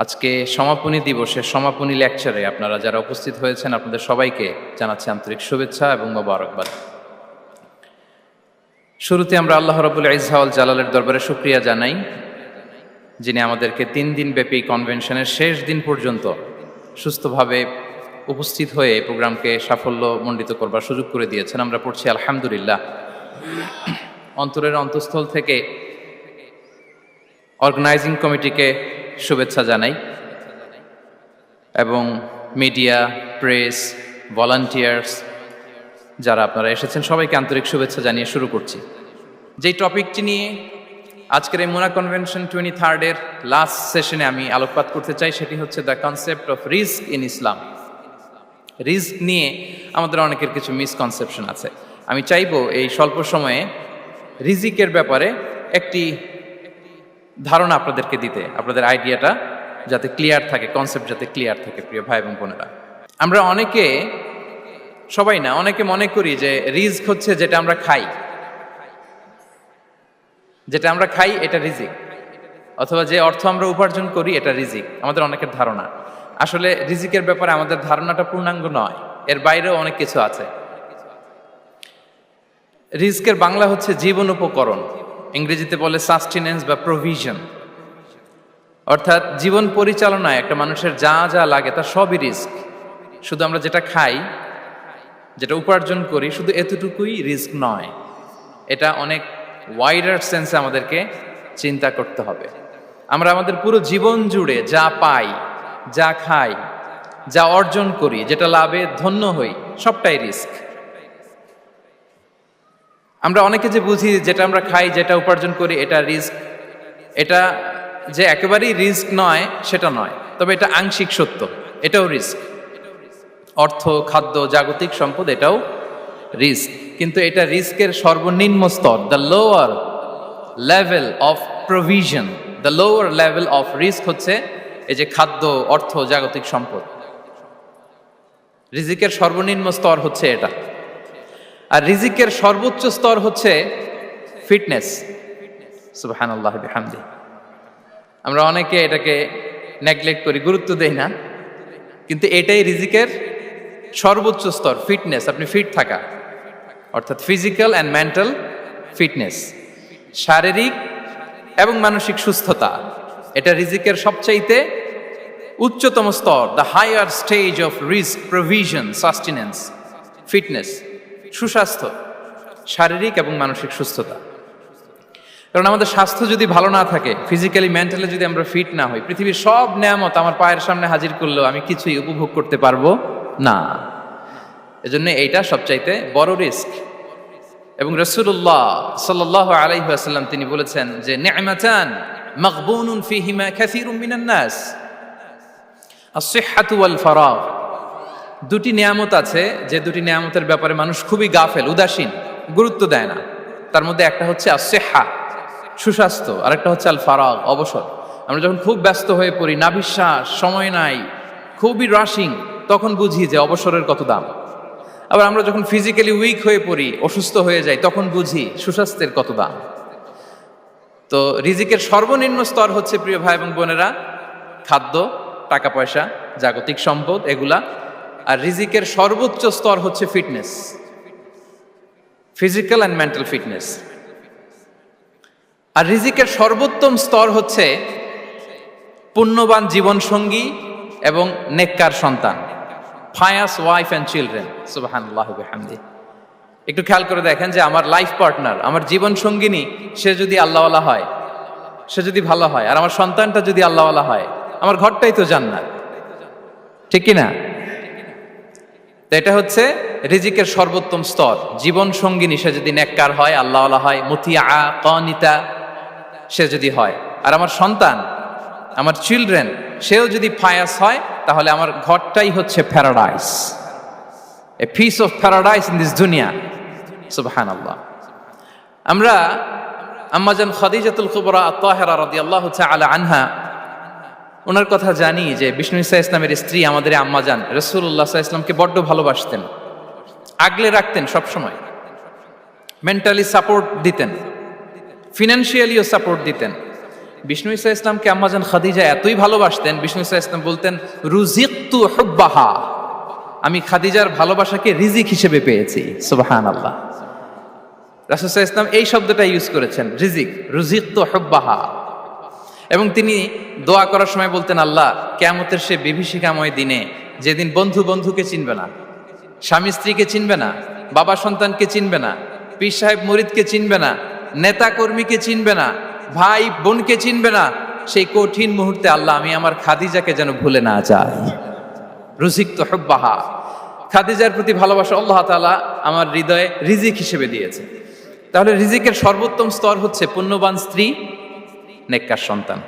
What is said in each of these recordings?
আজকে সমাপনী দিবসের সমাপনী লেকচারে আপনারা যারা উপস্থিত হয়েছেন আপনাদের সবাইকে জানাচ্ছি আন্তরিক শুভেচ্ছা এবং মোবারকবাদ। শুরুতে আমরা আল্লাহ রাব্বুল ইজ্জা ওয়াল জালালের দরবারে শুকরিয়া জানাই, যিনি আমাদেরকে 3 দিন ব্যাপী কনভেনশনের শেষ দিন পর্যন্ত সুস্থভাবে উপস্থিত হয়ে এই প্রোগ্রামকে সাফল্যমণ্ডিত করবার সুযোগ করে দিয়েছেন। আমরা পড়ছি আলহামদুলিল্লাহ। অন্তরের অন্তঃস্থল থেকে অর্গানাইজিং কমিটিকে শুভেচ্ছা জানাই এবং মিডিয়া, প্রেস, ভলান্টিয়ার্স যারা আপনারা এসেছেন সবাইকে আন্তরিক শুভেচ্ছা জানিয়ে শুরু করছি। যেই টপিকটি নিয়ে আজকের এই মুনা কনভেনশন 23rd লাস্ট সেশনে আমি আলোকপাত করতে চাই সেটি হচ্ছে the concept of risk in Islam. Risk নিয়ে আমাদের অনেকের কিছু মিসকনসেপশন আছে। আমি চাইবো এই স্বল্প সময়ে রিজিকের ব্যাপারে একটি ধারণা আপনাদেরকে দিতে, আপনাদের আইডিয়াটা যাতে ক্লিয়ার থাকে, কনসেপ্ট যাতে ক্লিয়ার থাকে। প্রিয় ভাই এবং বোনেরা, আমরা অনেকে, সবাই না, অনেকে মনে করি যে রিস্ক হচ্ছে যেটা আমরা খাই, যেটা আমরা খাই এটা রিজিক, অথবা যে অর্থ আমরা উপার্জন করি এটা রিজিক। আমাদের অনেকের ধারণা। আসলে রিজিকের ব্যাপারে আমাদের ধারণাটা পূর্ণাঙ্গ নয়, এর বাইরেও অনেক কিছু আছে। রিস্কের বাংলা হচ্ছে জীবন উপকরণ, ইংরেজিতে বলে সাস্টেনেন্স বা প্রভিশন। অর্থাৎ জীবন পরিচালনায় একটা মানুষের যা যা লাগে তার সবই রিস্ক। শুধু আমরা যেটা খাই, যেটা উপার্জন করি, শুধু এতটুকুই রিস্ক নয়। এটা অনেক ওয়াইডার সেন্সে আমাদেরকে চিন্তা করতে হবে। আমরা আমাদের পুরো জীবন জুড়ে যা পাই, যা খাই, যা অর্জন করি, যেটা লাভে ধন্য হই, সবটাই রিস্ক। আমরা অনেকে যে বুঝি যেটা আমরা খাই, যেটা উপার্জন করি এটা রিস্ক, এটা যে একেবারেই রিস্ক নয় সেটা নয়, তবে এটা আংশিক সত্য, এটাও রিস্ক। অর্থ, খাদ্য, জাগতিক সম্পদ এটাও রিস্ক, কিন্তু এটা রিস্কের সর্বনিম্ন স্তর। The lower level of provision, the lower level of risk হচ্ছে এই যে খাদ্য, অর্থ, জাগতিক সম্পদ। রিজিকের সর্বনিম্ন স্তর হচ্ছে এটা। আর রিজিকের সর্বোচ্চ স্তর হচ্ছে ফিটনেস। সুবহানাল্লাহ বিহামদি। আমরা অনেকে এটাকে নেগলেক্ট করি, গুরুত্ব দেই না, কিন্তু এটাই রিজিকের সর্বোচ্চ স্তর, ফিটনেস। আপনি ফিট থাকা, অর্থাৎ ফিজিক্যাল অ্যান্ড মেন্টাল ফিটনেস, শারীরিক এবং মানসিক সুস্থতা, এটা রিজিকের সবচাইতে উচ্চতম স্তর। The higher stage of risk, provision, sustenance, fitness, সুস্বাস্থ্য, শারীরিক এবং মানসিক সুস্থতা। কারণ আমাদের স্বাস্থ্য যদি ভালো না থাকে, ফিজিক্যালি মেন্টালি যদি আমরা ফিট না হই, পৃথিবীর সব নেয়ামত আমার পায়ের সামনে হাজির করলেও আমি কিছুই উপভোগ করতে পারবো না। এজন্য এইটা সবচাইতে বড় রিস্ক। এবং রাসূলুল্লাহ সাল্লাল্লাহু আলাইহি ওয়াসাল্লাম তিনি বলেছেন যে নি'মাতান মাগবুনুন ফীহিমা কাসীরুম মিনান নাস, আস-সিহহাতু ওয়াল ফারাগ। দুটি নিয়ামত আছে যে দুটি নিয়ামতের ব্যাপারে মানুষ খুবই গাফেল, উদাসীন, গুরুত্ব দেয় না। তার মধ্যে একটা হচ্ছে আস-সিহহা, সুস্বাস্থ্য, আর একটা হচ্ছে আল ফারাগ, অবসর। আমরা যখন খুব ব্যস্ত হয়ে পড়ি, নাভিশ্বাস, সময় নাই, খুবই রাশিং, তখন বুঝি যে অবসরের কত দাম। আবার আমরা যখন ফিজিক্যালি উইক হয়ে পড়ি, অসুস্থ হয়ে যাই, তখন বুঝি সুস্বাস্থ্যের কত দাম। তো রিজিকের সর্বনিম্ন স্তর হচ্ছে, প্রিয় ভাই এবং বোনেরা, খাদ্য, টাকা পয়সা, জাগতিক সম্পদ, এগুলা। আর রিজিকের সর্বোচ্চ স্তর হচ্ছে fitness, physical and mental fitness. আর রিজিকের সর্বোত্তম স্তর হচ্ছে পুণ্যবান জীবন সঙ্গী এবং নেককার সন্তান, ফায়াস ওয়াইফ অ্যান্ড চিলড্রেন। সুবহানাল্লাহ বিহামদি। একটু খেয়াল করে দেখেন যে আমার লাইফ পার্টনার, আমার জীবন সঙ্গিনী, সে যদি আল্লাহওয়ালা হয়, সে যদি ভালো হয়, আর আমার সন্তানটা যদি আল্লাহওয়ালা হয়, আমার ঘরটাই তো জান্নাত, ঠিক কিনা? তো এটা হচ্ছে রিজিকের সর্বোত্তম স্তর। জীবন সঙ্গিনী সে যদি নেককার হয়, আল্লাহওয়ালা হয়, মুতিয়া, কানিতা সে যদি হয়, আর আমার সন্তান, আমার চিলড্রেন, সেও যদি ফায়াস হয়, তাহলে আমার ঘরটাই হচ্ছে paradise, a piece of paradise in this দুনিয়া। সুবহানাল্লাহ। আমরা আম্মাজান খাদিজাতুল কুবরা আত-তাহিরা রাদিয়াল্লাহু তাআলা আনহা, ওনার কথা জানি যে বিষ্ণু ঈসা ইসলামের স্ত্রী আমাদের আম্মাজান রাসূলুল্লাহ সাল্লাল্লাহু আলাইহি ওয়াসাল্লামকে বড্ড ভালোবাসতেন, আগলে রাখতেন সবসময়, মেন্টালি সাপোর্ট দিতেন, ফিনান্সিয়ালিও সাপোর্ট দিতেন। বিষ্ণু ঈসা ইসলামকে আম্মাজান খাদিজা এতই ভালোবাসতেন, বিষ্ণু ঈসা ইসলাম বলতেন রুজিকতু হুব্বাহা, আমি খাদিজার ভালোবাসাকে রিজিক হিসেবে পেয়েছি। সুবহানাল্লাহ। রাসূল সাল্লাল্লাহু আলাইহি ওয়াসাল্লাম এই শব্দটা ইউজ করেছেন, রিজিক, রুজিকতু হুব্বাহা। এবং তিনি দোয়া করার সময় বলতেন, আল্লাহ কিয়ামতের সে বিভীষিকাময় দিনে, যেদিন বন্ধু বন্ধুকে চিনবে না, স্বামী স্ত্রীকে চিনবে না, বাবা সন্তানকে চিনবে না, পীর সাহেব মুরিদকে চিনবে না, নেতা কর্মীকে চিনবে না, ভাই বোনকে চিনবে না, সেই কঠিন মুহূর্তে আল্লাহ আমি আমার খাদিজাকে যেন ভুলে না যাই। রুজিকতু হুব্বাহা, খাদিজার প্রতি ভালোবাসা আল্লাহ তাআলা আমার হৃদয়ে রিজিক হিসেবে দিয়েছে। তাহলে রিজিকের সর্বোত্তম স্তর হচ্ছে পুণ্যবান স্ত্রী, নেককার সন্তান।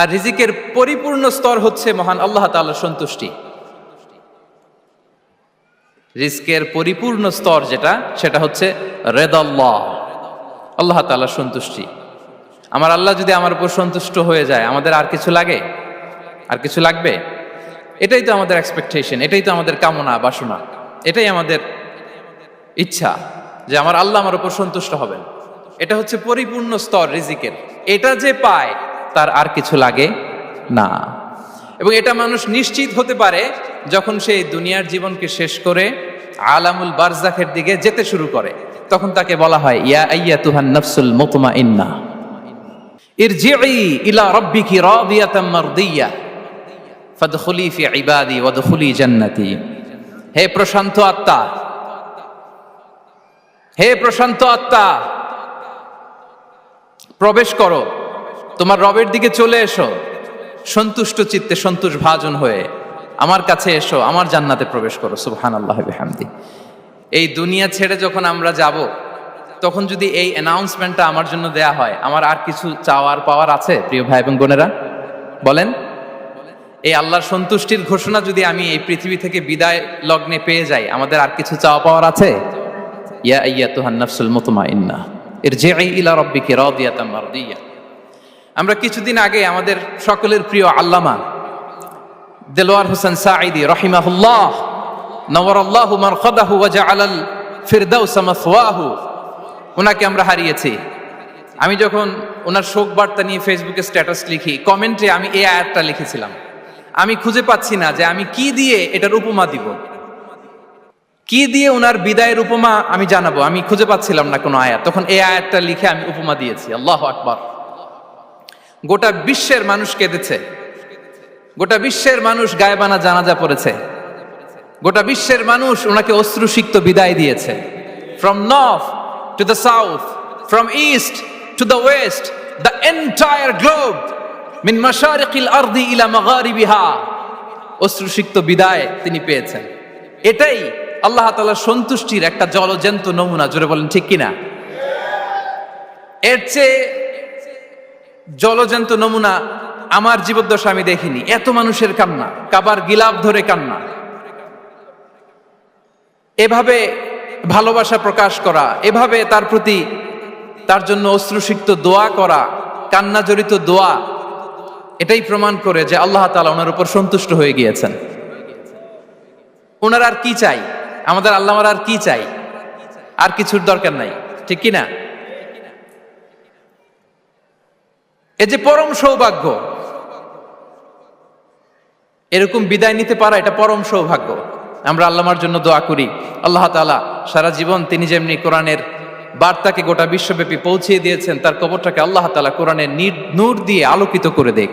আর রিজিকের পরিপূর্ণ স্তর হচ্ছে মহান আল্লাহ তাআলার সন্তুষ্টি। রিজকের পরিপূর্ণ স্তর যেটা, সেটা হচ্ছে রিদাল্লাহ, আল্লাহ তাআলার সন্তুষ্টি। আমার আল্লাহ যদি আমার উপর সন্তুষ্ট হয়ে যায়, আমাদের আর কিছু লাগে? আর কিছু লাগবে? এটাই তো আমাদের এক্সপেকটেশন, এটাই তো আমাদের কামনা বাসনা, এটাই আমাদের ইচ্ছা যে আমার আল্লাহ আমার উপর সন্তুষ্ট হবেন। এটা হচ্ছে পরিপূর্ণ স্তর রিজিকের। এটা যে পায় তার আর কিছু লাগে না। এবং এটা মানুষ নিশ্চিত হতে পারে যখন সে দুনিয়ার জীবনকে শেষ করে আলামুল বারজাখের দিকে যেতে শুরু করে। তখন তাকে বলা হয় ইয়া আইয়াতুহান নাফসুল মুতমাইন্নাহ ইরজিই ইলা রাব্বিকি রাদিয়াতাম মারদিয়া ফাদখুলি ফি ইবাদি ওয়াদখুলি জান্নাতি। হে প্রশান্ত আত্মা, হে প্রশান্ত আত্মা, প্রবেশ করো, তোমার রবের দিকে চলে এসো, সন্তুষ্ট চিত্তে সন্তোষ ভাজন হয়ে আমার কাছে এসো, আমার জান্নাতে প্রবেশ করো। সুবহানাল্লাহি ওয়া বিহামদি। এই দুনিয়া ছেড়ে যখন আমরা যাব, তখন যদি এই অ্যানাউন্সমেন্টটা আমার জন্য দেয়া হয়, আমার আর কিছু চাওয়ার পাওয়ার আছে? প্রিয় ভাই এবং বোনেরা বলেন, এই আল্লাহর সন্তুষ্টির ঘোষণা যদি আমি এই পৃথিবী থেকে বিদায় লগ্নে পেয়ে যাই, আমাদের আর কিছু চাওয়া পাওয়ার আছে? ইয়া আইয়াতুহান নাফসুল মুতমাইন্নাহ ইরজিই ইলা রাব্বিকি রাদিয়াতাম মারদিয়া। আমরা কিছুদিন আগে আমাদের সকলের প্রিয় আল্লামা দেলোয়ার হোসেন সাঈদী রাহিমাহুল্লাহ নওয়ারাল্লাহু মারকাদাহু ওয়া জাআলাল ফিরদাউসা মাসওয়াহু, ওনাকে আমরা হারিয়েছি। আমি যখন ওনার শোক বার্তা নিয়ে ফেসবুকে স্ট্যাটাস লিখি, কমেন্টে আমি এই আয়াতটা লিখেছিলাম, আমি খুঁজে পাচ্ছি না যে আমি কি দিয়ে এটার উপমা দিব, কি দিয়ে ওনার বিদায়ের উপমা আমি জানাবো। আমি খুঁজে পাচ্ছিলাম না কোনো আয়াত, তখন এই আয়াতটা লিখে আমি উপমা দিয়েছি। আল্লাহু আকবার। গোটা বিশ্বের মানুষ কেঁদেছে, গোটা বিশ্বের মানুষ গায়েবানা জানাজা পড়েছে, গোটা বিশ্বের মানুষ ওনাকে অশ্রুসিক্ত বিদায় দিয়েছে। From north to the south, from east to the west, the entire globe, মিন মাশারিকিল আরদি ইলা মাগারিবিহা, অশ্রুসিক্ত বিদায় তিনি পেয়েছেন। এটাই আল্লাহ তাআলার সন্তুষ্টির একটা জলজ্যান্ত নমুনা। জোরে বলেন ঠিক কিনা? এর চেয়ে জলজ্যান্ত নমুনা আমার জীবদ্দশা আমি দেখিনি। এত মানুষের কান্না, কাবার গিলাফ ধরে কান্না, এভাবে ভালোবাসা প্রকাশ করা, এভাবে তার প্রতি তার জন্য অশ্রুসিক্ত দোয়া করা, কান্না জড়িত দোয়া, এটাই প্রমাণ করে যে আল্লাহ তাআলা ওনার উপর সন্তুষ্ট হয়ে গিয়েছেন। ওনার আর কি চাই? আমাদের আল্লাহর আর কি চাই? আর কিছুর দরকার নাই, ঠিক কিনা? এ যে পরম সৌভাগ্য, এরকম বিদায় নিতে পারা এটা পরম সৌভাগ্য। আমরা আল্লাহর জন্য দোয়া করি, আল্লাহ তাআলা সারা জীবন তিনি যেমনি কোরআনের বার্তাকে গোটা বিশ্বব্যাপী পৌঁছিয়ে দিয়েছেন, তার কবরটাকে আল্লাহ তাআলা কোরআনের নূর দিয়ে আলোকিত করে দেখ।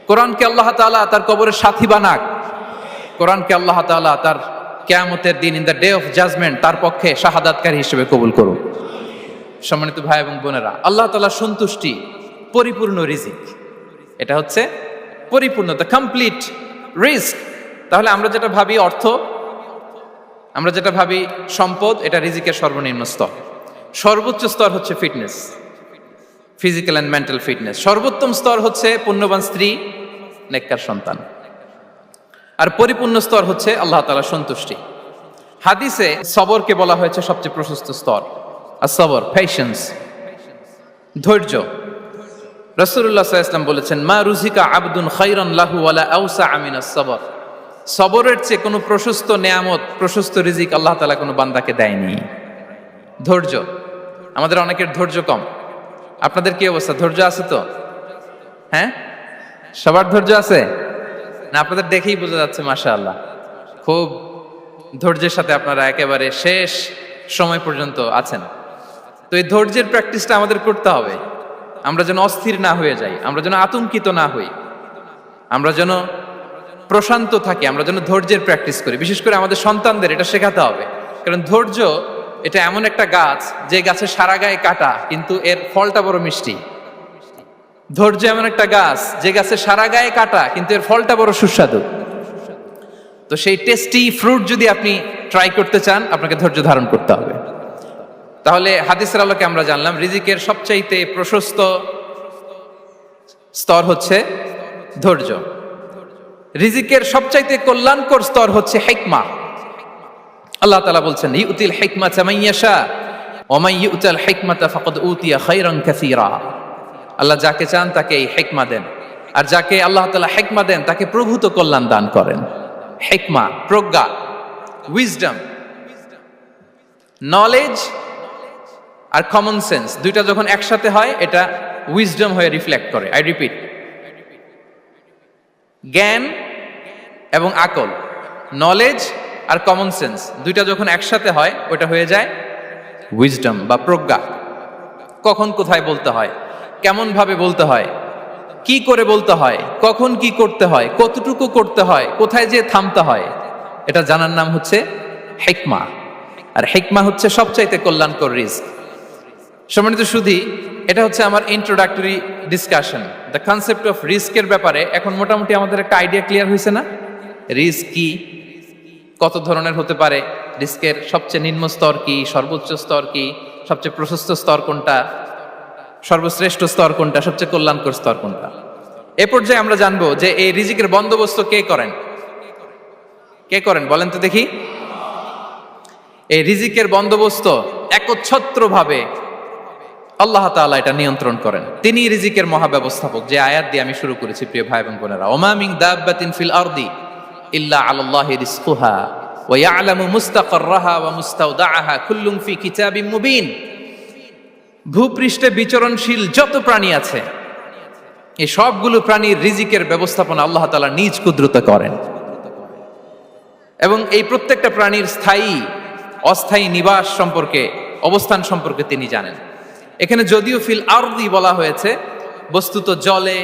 কোরআনকে আল্লাহ তাআলা তার কবরের সাথী বানাক। কোরআনকে আল্লাহ তাআলা তার কিয়ামতের দিন, in the day of judgement, তার পক্ষে শাহাদাতকারী হিসেবে কবুল করুন। সম্মানিত ভাই এবং বোনেরা, আল্লাহ তাআলার সন্তুষ্টি পরিপূর্ণ রিজিক, এটা হচ্ছে পরিপূর্ণ, দ্য কমপ্লিট রিস্ক। তাহলে আমরা যেটা ভাবি অর্থ, আমরা যেটা ভাবি সম্পদ, এটা রিজিকের সর্বনিম্ন স্তর। সর্বোচ্চ স্তর হচ্ছে fitness, physical and mental fitness. সর্বোত্তম স্তর হচ্ছে পুণ্যবান স্ত্রী, নেককার সন্তান। আর পরিপূর্ণ স্তর হচ্ছে আল্লাহ তাআলার সন্তুষ্টি। হাদিসে সবরকে বলা হয়েছে সবচেয়ে প্রশস্ত স্তর। আর সবর, পেশেন্স, ধৈর্য। রাসূলুল্লাহ সাল্লাল্লাহু আলাইহি ওয়াসাল্লাম বলেছেন, মা রুজিকা আবদুন খায়রান লাহু ওয়ালা আওসা মিনাস সবর। সবরের চেয়ে কোনো প্রশস্ত নেয়ামত, প্রশস্ত রিজিক আল্লাহ তাআলা কোনো বান্দাকে দেয়নি। ধৈর্য, আমাদের অনেকের ধৈর্য কম। আপনাদের কি অবস্থা? ধৈর্য আছে তো? হ্যাঁ, সবার ধৈর্য আছে না? আপনাদের দেখেই বোঝা যাচ্ছে মাশাআল্লাহ, খুব ধৈর্যের সাথে আপনারা একেবারে শেষ সময় পর্যন্ত আছেন। তো এই ধৈর্যের প্র্যাকটিসটা আমাদের করতে হবে। আমরা যেন অস্থির না হয়ে যাই, আমরা যেন আতঙ্কিত না হই, আমরা যেন প্রশান্ত থাকি, আমরা যেন ধৈর্যের প্র্যাকটিস করি। বিশেষ করে আমাদের সন্তানদের এটা শেখাতে হবে, কারণ ধৈর্য এটা এমন একটা গাছ যে গাছের সারা গায়ে কাটা কিন্তু এর ফলটা বড় মিষ্টি। ধৈর্য এমন একটা গাছ যে গাছের সারা গায়ে কাটা কিন্তু এর ফলটা বড় সুস্বাদু। তো সেই টেস্টি ফ্রুট যদি আপনি ট্রাই করতে চান, আপনাকে ধৈর্য ধারণ করতে হবে। তাহলে হাদিসের আলোকে আমরা জানলাম রিজিকের সবচাইতে প্রশস্ত স্তর হচ্ছে ধৈর্য। রিজিকের সবচাইতে কল্যাণকর স্তর হচ্ছে হিকমা। আল্লাহ তাআলা বলছেন ইউতিল হিকমাতা মান ইয়াশা ওয়া মান ইউতাল হিকমাতা ফাকাদ উতিয়া খায়রান কাসীরা। আল্লাহ যাকে চান তাকে এই হিকমা দেন, আর যাকে আল্লাহ তাআলা হিকমা দেন তাকে প্রভূত কল্যাণ দান করেন। হিকমা, প্রজ্ঞা, উইজডম, নলেজ আর কমন সেন্স দুইটা যখন একসাথে হয় এটা উইজডম হয়ে রিফ্লেক্ট করে। আই রিপিট, জ্ঞান এবং আকল, নলেজ আর কমন সেন্স দুইটা যখন একসাথে হয় ওটা হয়ে যায় উইজডম বা প্রজ্ঞা। কখন কোথায় বলতে হয়, কেমন ভাবে বলতে হয়, কি করে বলতে হয়, কখন কি করতে হয়, কতটুকু করতে হয়, কোথায় যে থামতে হয়, এটা জানার নাম হচ্ছে হিকমা। আর হিকমা হচ্ছে সবচাইতে কল্যাণকর রিস্ক। সম্মানিত সুধী, এটা হচ্ছে আমার introductory discussion. The concept of রিস্কের ব্যাপারে এখন মোটামুটি আমাদের একটা আইডিয়া ক্লিয়ার হয়েছে না? রিস্ক কি, কত ধরনের হতে পারে, রিস্কের সবচেয়ে নিম্ন স্তর কি, সর্বোচ্চ স্তর কি, সবচেয়ে প্রশস্ত স্তর কোনটা, সর্বশ্রেষ্ঠ স্তর কোনটা, সবচেয়ে কল্যাণকর স্তর কোনটা। এ পর্যায়ে আমরা জানবো যে এই রিজিকের বন্দোবস্ত কে করেন। কে করেন বলেন তো দেখি? এই রিজিকের বন্দোবস্ত একচ্ছত্রভাবে আল্লাহ তাআলা এটা নিয়ন্ত্রণ করেন। তিনি রিজিকের মহাব্যবস্থাপক। যে আয়াত দিয়ে আমি শুরু করেছি প্রিয় ভাই এবং বোনেরা, ওমা মিন দাব্বাতিন ফিল আরদি ইল্লা আলাল্লাহি রিজকুহা ওয়া ইয়ালামু মুস্তাকাররাহা ওয়া মুস্তাওদাআহা কুল্লুম ফি কিতাবিম মুবিন। ভূপৃষ্ঠে বিচরণশীল যত প্রাণী আছে এই সবগুলো প্রাণীর রিজিকের ব্যবস্থাপনা আল্লাহ তাআলা নিজ কুদরতে করেন, এবং এই প্রত্যেকটা প্রাণীর স্থায়ী অস্থায়ী নিবাস সম্পর্কে, অবস্থান সম্পর্কে তিনি জানেন। এখানে যদিও ফিল আরদি বলা হয়েছে, বস্তুত জলে,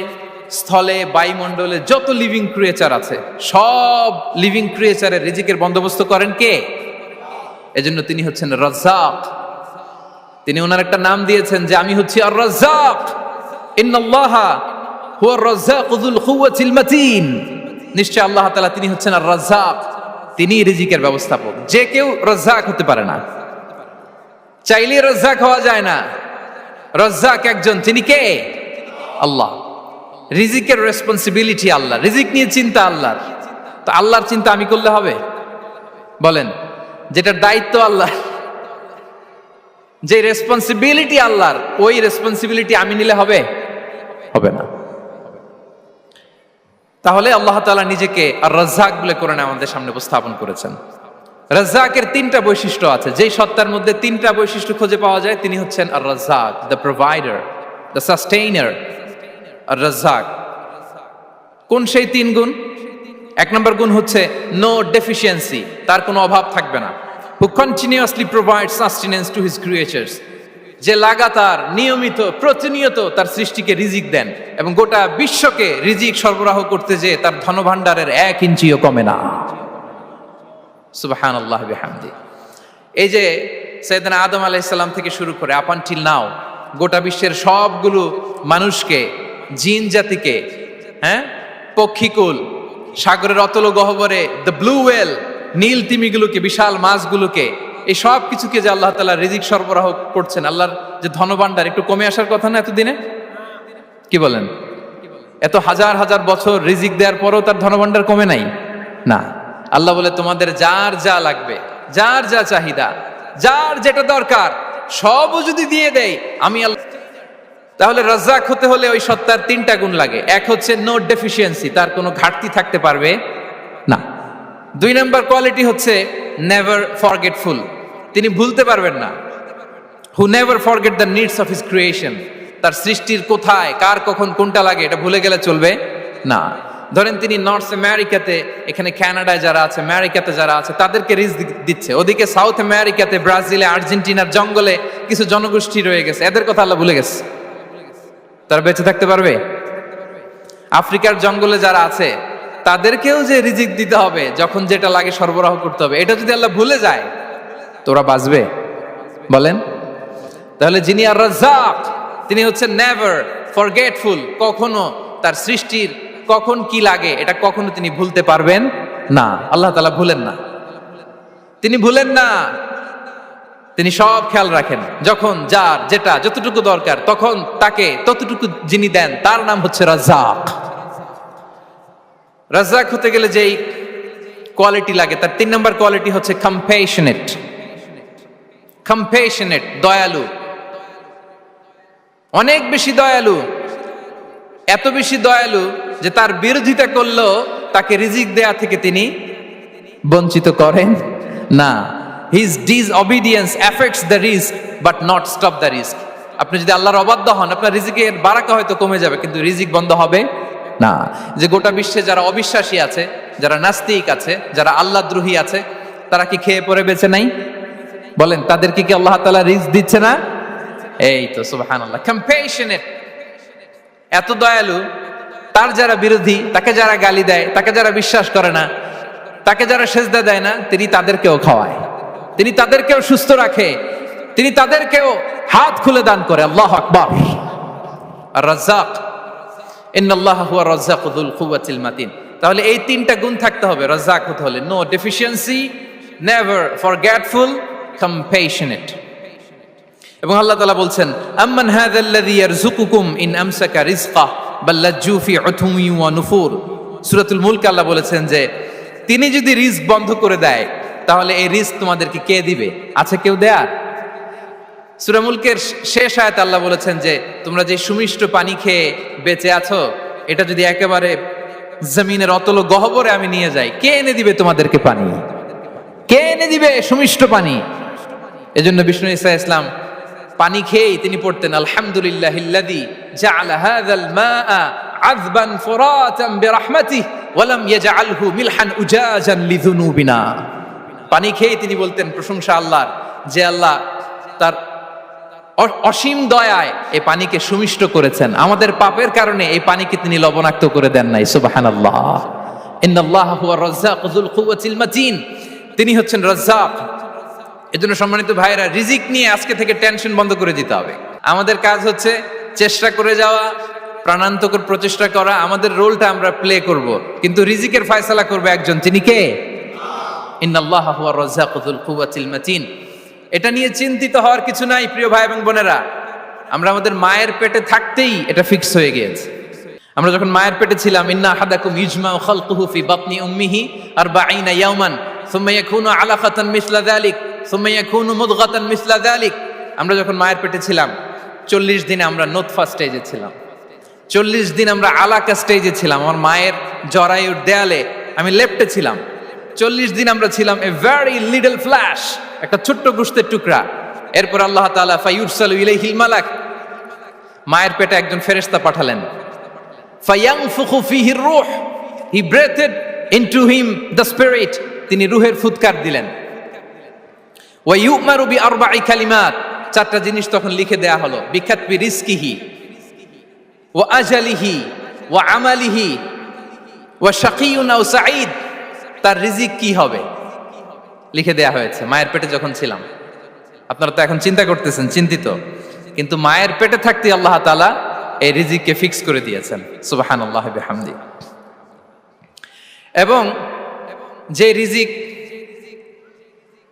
স্থলে, বায়ুমণ্ডলে যত লিভিং ক্রিয়েচার আছে সব লিভিং ক্রিয়েচারের রিজিকের বন্দোবস্ত করেন কে? এজন্য তিনি হচ্ছেন রাজ্জাক। তিনি ওনার একটা নাম দিয়েছেন যে আমি হচ্ছি আর রাজ্জাক, ইন্নাল্লাহা হুয়ার রাজ্জাকু যুল কুওয়াতিল মাতিন। নিশ্চয় আল্লাহ তাআলা তিনি হচ্ছেন আর রাজ্জাক, তিনি রিজিকের ব্যবস্থাপক। যে কেউ রাজ্জাক হতে পারে না, চাইলে রাজ্জাক হওয়া যায় না। রাজ্জাক একজন, তিনি কে? আল্লাহ। রিজিকের রেসপন্সিবিলিটি আল্লাহ, রিজিক নিয়ে চিন্তা আল্লাহর। তো আল্লাহর চিন্তা আমি করলে হবে? বলেন, যেটার দায়িত্ব আল্লাহ, যে রেসপন্সিবিলিটি আল্লাহর, ওই রেসপন্সিবিলিটি আমি নিলে হবে? হবে না। তাহলে আল্লাহ তাআলা নিজেকে আর রাজ্জাক বলে কোরআনে আমাদের সামনে উপস্থাপন করেছেন। রাজ্জাকের তিনটা বৈশিষ্ট্য আছে। যেই সত্তার মধ্যে তিনটা বৈশিষ্ট্য খুঁজে পাওয়া যায় তিনি হচ্ছেন আর রাজ্জাক, দ্য প্রোভাইডার, দ্য সাস্টেইনার। আর রাজ্জাক কোন সেই তিন গুণ? এক নম্বর গুণ হচ্ছে নো ডেফিসিয়েন্সি, তার কোনো অভাব থাকবে না। হু continuously provide sustenance to his creatures, যে লাগাতার নিয়মিত প্রতিনিয়ত তার সৃষ্টিকে রিজিক দেন এবং গোটা বিশ্বকে রিজিক সরবরাহ করতে যে তার ধনভাণ্ডারের 1 ইঞ্চিও কমে না। সুবহানাল্লাহ বিহামদি। এই যে সাইয়েদনা আদম আলাইহিস সালাম থেকে শুরু করে আপ আনটিল নাও গোটা বিশ্বের সবগুলো মানুষকে, জিন জাতিকে, পক্ষীকুল, সাগরের অতল গহ্বরে দ্য ব্লু ওয়েল, নীল তিমিগুলোকে, বিশাল মাছগুলোকে, এই সব কিছুকে যে আল্লাহ তাআলা রিজিক সরবরাহ করছেন, আল্লাহর যে ধনভাণ্ডার একটু কমে আসার কথা না এতদিনে? কি বলেন? এত হাজার হাজার বছর রিজিক দেওয়ার পরও তার ধনভাণ্ডার কমে নাই না। আল্লাহ বলে তোমাদের যার যা লাগবে, যার যা চাহিদা, যার যেটা দরকার সবও যদি দিয়ে দেয় আমি আল্লাহ। তাহলে রাজ্জাক হতে হলে ওই সত্তার তিনটা গুণ লাগে। এক হচ্ছে নো ডেফিসিয়েন্সি, তার কোনো ঘাটতি থাকতে পারবে না। 2 নম্বর কোয়ালিটি হচ্ছে নেভার ফরগেটফুল, তিনি ভুলতে পারবেন না। Who never forget the needs of his creation, তার সৃষ্টির কোথায় কার কখন কোনটা লাগে এটা ভুলে গেলে চলবে না। ধরেন তিনি নর্থ আমেরিকাতে, এখানে কানাডায় যারা আছে, আমেরিকাতে যারা আছে, তাদেরকে রিজিক দিচ্ছে। ওদিকে সাউথ আমেরিকাতে, ব্রাজিলে, আর্জেন্টিনার জঙ্গলে কিছু জনগোষ্ঠী রয়ে গেছে, এদের কথা আল্লাহ ভুলে গেছে। তারা বেঁচে থাকতে পারবে? আফ্রিকার জঙ্গলে যারা আছে তাদেরকেও যে রিজিক দিতে হবে, যখন যেটা লাগে সরবরাহ করতে হবে, এটা যদি আল্লাহ ভুলে যায় তোরা বাঁচবে? বলেন। তাহলে যিনি আর রাজ্জাক, তিনি হচ্ছেন নেভার ফরগেটফুল। কখনো তার সৃষ্টির কখন কি লাগে এটা কখনো তিনি ভুলতে পারবেন না। আল্লাহ তাআলা ভুলেন না, তিনি ভুলেন না, তিনি সব খেয়াল রাখেন। যখন যার যেটা যতটুকু দরকার তখন তাকে ততটুকু যিনি দেন তার নাম হচ্ছে রাজ্জাক। রাজ্জাক হতে গেলে যেই কোয়ালিটি লাগে তার 3 নম্বর কোয়ালিটি হচ্ছে কম্প্যাশনেট। কম্প্যাশনেট, দয়ালু, অনেক বেশি দয়ালু। এত বেশি দয়ালু যে তার বিরোধিতা করলেও তাকে রিজিক দেয়া থেকে তিনি বঞ্চিত করেন না। His disobedience affects the risk but not stop the risk. আপনি যদি আল্লাহর অবাধ্য হন, আপনার রিজিকের বারাকা হয়তো কমে যাবে, কিন্তু রিজিক বন্ধ হবে না। যে গোটা বিশ্বে যারা অবিশ্বাসী আছে, যারা নাস্তিক আছে, যারা আল্লাহদ্রোহী আছে, তারা কি খেয়ে পরে বেঁচে নাই? বলেন, তাদেরকে কি আল্লাহ তাআলা রিজিক দিচ্ছে না? এই তো সুবহানাল্লাহ। কম্প্যাশনেট, এত দয়ালু, তার যারা বিরোধী, তাকে যারা গালি দেয়, তাকে যারা বিশ্বাস করে না, তাকে যারা সেজদা দেয় না, তিনি তাদেরকেও খাওয়ায়, তিনি তাদেরকেও সুস্থ রাখে, তিনি তাদেরকেও হাত খুলে দান করে। আল্লাহু আকবার। আর রাজ্জাক, ইন্নাল্লাহা হুয়া রাজ্জাকু যুল কুওয়াতিল মাতিন। তাহলে এই 3টা গুণ থাকতে হবে রাজ্জাক হতে হলে। No deficiency, never forgetful, compassionate. এবং আল্লাহ তাআলা বলছেন, আম্মান হাযাল্লাযী ইয়ারযুকুকুম ইন আমসাকা রিজকাহ বাল লাজ্জু ফি উতুমি ওয়া নুফুর। সূরাতুল মুলক আল্লাহ বলেছেন যে তিনি যদি রিজক বন্ধ করে দেয় তাহলে এই রিজক তোমাদেরকে কে দিবে? আছে কেউ দেয়ার? সূরা মুলকের শেষ আয়াতে আল্লাহ বলেছেন যে তোমরা যে সুমিষ্ট পানি খেয়ে বেঁচে আছো, এটা যদি একেবারে জমিনের অতল গহ্বরে আমি নিয়ে যাই, কে এনে দিবে তোমাদেরকে পানি? কে এনে দিবে সুমিষ্ট পানি? এজন্য বিষ্ণু ঈসা ইসলাম পানি খেয়েই তিনি পড়তেন, আলহামদুলিল্লাহিল্লাযী জাআলা হাযাল মাআ আযবান ফুরাতান বিরাহমাতিহি ওয়া লাম ইয়াজআলহু মিলহান উজাজান লিযুনুবিনা। পানি খেয়েই তিনি বলতেন প্রশংসা আল্লাহর, যে আল্লাহ তার অসীম দয়ায় এই পানিকে সুমিষ্ট করেছেন, আমাদের পাপের কারণে এই পানিকে তিনি লবণাক্ত করে দেন নাই। সুবহানাল্লাহ। ইন্নাল্লাহা হুয়া রাজ্জাকু যুল কুওয়াতিল মাতিন। তিনি হচ্ছেন রাজ্জাক। এজন্য সম্মানিত ভাইরা, রিজিক নিয়ে আজকে থেকে টেনশন বন্ধ করে দিতে হবে। আমাদের কাজ হচ্ছে চেষ্টা করে যাওয়া, প্রাণান্তকর প্রচেষ্টা করা, আমাদের রোলটা আমরা প্লে করব, কিন্তু রিজিকের ফয়সালা করবে একজন, তিনি কে? ইন্নাল্লাহা হুয়া রাজ্জাকু যুল কুওয়াতিল মাতিন। এটা নিয়ে চিন্তিত হওয়ার কিছু নাই প্রিয় ভাই এবং বোনেরা। আমরা আমাদের মায়ের পেটে থাকতেই এটা ফিক্স হয়ে গিয়েছে। আমরা যখন মায়ের পেটে ছিলাম, ইন্না আহাদাকুম ইজমাউ খালকুহু ফি বাতনি উম্মিহি 40 ইয়াওমান সুম্মা ইয়াকুনু আলাকাতান মিসলা যালিক সুম্মা ইয়াকুনু মুদগাতান মিসলা যালিক। আমরা যখন মায়ের পেটে ছিলাম 40 দিনে আমরা নুতফা স্টেজে ছিলাম, 40 দিন আমরা আলাকা স্টেজে ছিলাম। আমার মায়ের জরায়ুর দেয়ালে আমি লেপ্টে ছিলাম। 40 দিন আমরা ছিলাম এ ভেরি লিটল ফ্ল্যাশ, একটা ছোট্ট গোশতের টুকরা। এরপর আল্লাহ তাআলা ফায়ুরসালু ইলাইহিল মালাক, মায়ের পেটে একজন ফেরেশতা পাঠালেন। ফায়ানফুখু ফিহির রূহ, he breathed into him the spirit, তিনি রূহের ফুৎকার দিলেন। ওয়া ইউমারু বিআরবা'i কালিমাত, 4টা জিনিস তখন লিখে দেয়া হলো। বিকাতবি রিজকিহি ওয়া আজালিহি ওয়া আমালিহি ওয়া শাকিয়ুন আও সাঈদ, তার রিজিক কি হবে লিখে দেয়া হয়েছে মায়ের পেটে যখন ছিলাম। আপনারা তো এখন চিন্তা করতেছেন, চিন্তিত, কিন্তু মায়ের পেটে থাকতে আল্লাহ তাআলা এই রিজিককে ফিক্স করে দিয়েছেন। সুবহানাল্লাহি বিহামদি। এবং যে রিজিক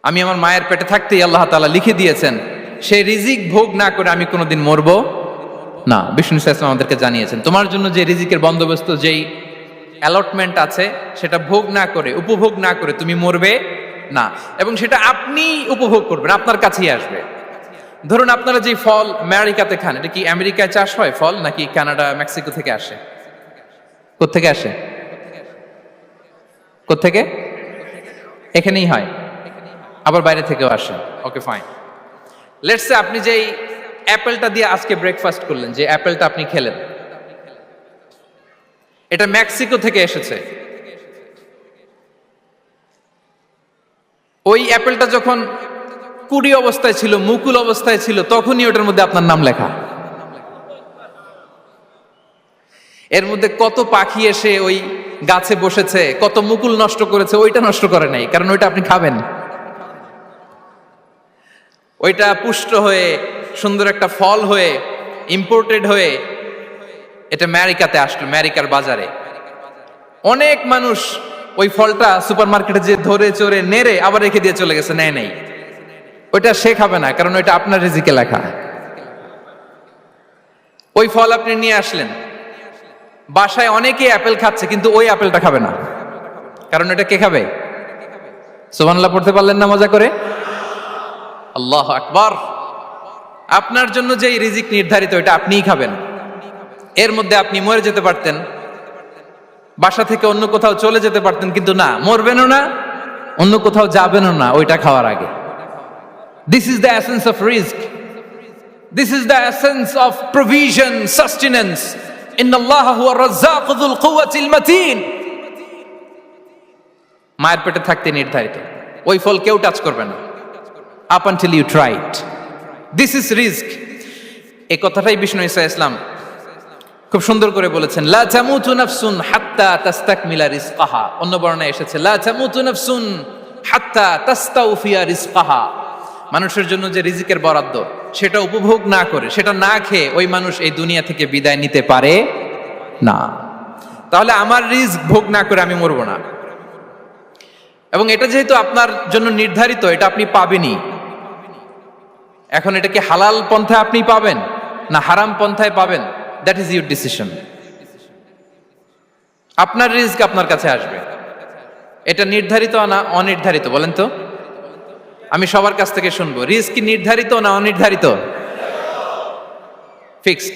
আমি আমার মায়ের পেটে থাকতেই আল্লাহ তাআলা লিখে দিয়েছেন, সেই রিজিক ভোগ না করে আমি কোনোদিন মরবো না। বিষ্ণু ইসলাম আমাদেরকে জানিয়েছেন, তোমার জন্য যে রিজিকের বন্দোবস্ত, যেই অ্যালটমেন্ট আছে, সেটা ভোগ না করে, উপভোগ না করে তুমি মরবে না। এবং সেটা আপনি উপভোগ করবেন, আপনার কাছেই আসবে। ধরুন আপনারা যে ফল আমেরিকাতে খান, এটা কি আমেরিকায় চাষ হয় ফল, নাকি কানাডা মেক্সিকো থেকে আসে? কোত্থেকে আসে? কোত্থেকে? এখানেই হয়, আবার বাইরে থেকেও আসে। Okay fine. লেটস সে আপনি যেই অ্যাপেলটা দিয়ে আজকে ব্রেকফাস্ট করলেন, যে অ্যাপেলটা আপনি খেলেন, এটা মেক্সিকো থেকে এসেছে। ওই অ্যাপেলটা যখন কুড়ি অবস্থায় ছিল, মুকুল অবস্থায় ছিল, তখনই ওটার মধ্যে আপনার নাম লেখা। এর মধ্যে কত পাখি এসে ওই গাছে বসেছে, কত মুকুল নষ্ট করেছে, ওইটা নষ্ট করে নাই, কারণ ওইটা আপনি খাবেন। ওইটা পুষ্ট হয়ে সুন্দর একটা ফল হয়ে ইম্পোর্টেড হয়ে এটা আমেরিকাতে আসলো, আমেরিকার বাজারে। অনেক মানুষ ওই ফলটা সুপার মার্কেটে যে ধরে চড়ে নেড়ে আবার রেখে দিয়ে চলে গেছে, নেয় নাই। ওইটা সে খাবে না, কারণ ওইটা আপনার রিজিকে লেখা। ওই ফল আপনি নিয়ে আসলেন, বাসায় অনেকে অ্যাপেল খাচ্ছে, কিন্তু ওই অ্যাপেলটা খাবে না, কারণ এটা কে খাবে? সুবহানাল্লাহ পড়তে পারলেন না মজা করে? আল্লাহু আকবার। আপনার জন্য যে রিজিক নির্ধারিত, এটা আপনিই খাবেন। এর মধ্যে আপনি মরে যেতে পারতেন, বাসা থেকে অন্য কোথাও চলে যেতে পারতেন, কিন্তু না, মরবেনও না, অন্য কোথাও যাবেনও না ওইটা খাওয়ার আগে। This is the essence of risk, this is the essence of provision, sustenance. ইন্নাল্লাহা হুয়া রাজ্জাকু যুল কুওয়াতিল মাতিন। মায়ের পেটে থাকতে নির্ধারিত, ওই ফল কেউ টাচ করবে না up until you try it. This is risk. এই কথাটাই বিষ্ণু ঈসা ইসলাম খুব সুন্দর করে বলেছেন, লা তামুতু নাফসুন হাত্তা তাস্তাকমিলা রিজকাহা। অন্য বর্ণনায় এসেছে লা তামুতু নাফসুন হাত্তা তাস্তাউফিয়া রিজকাহা। মানুষের জন্য যে রিজিকের বরাদ্দ, সেটা উপভোগ না করে, সেটা না খেয়ে ওই মানুষ এই দুনিয়া থেকে বিদায় নিতে পারে না। তাহলে আমার রিস্ক ভোগ না করে আমি মরবো না। এবং এটা যেহেতু আপনার জন্য নির্ধারিত, এটা আপনি পাবেনই। এখন এটা কি হালাল পন্থায় আপনি পাবেন না হারাম পন্থায় পাবেন, দ্যাট ইজ ইউর ডিসিশন। আপনার রিস্ক আপনার কাছে আসবে। এটা নির্ধারিত না অনির্ধারিত বলেন তো? আমি সবার কাছ থেকে শুনবো, রিস্ক কি নির্ধারিত না অনির্ধারিত? ফিক্সড,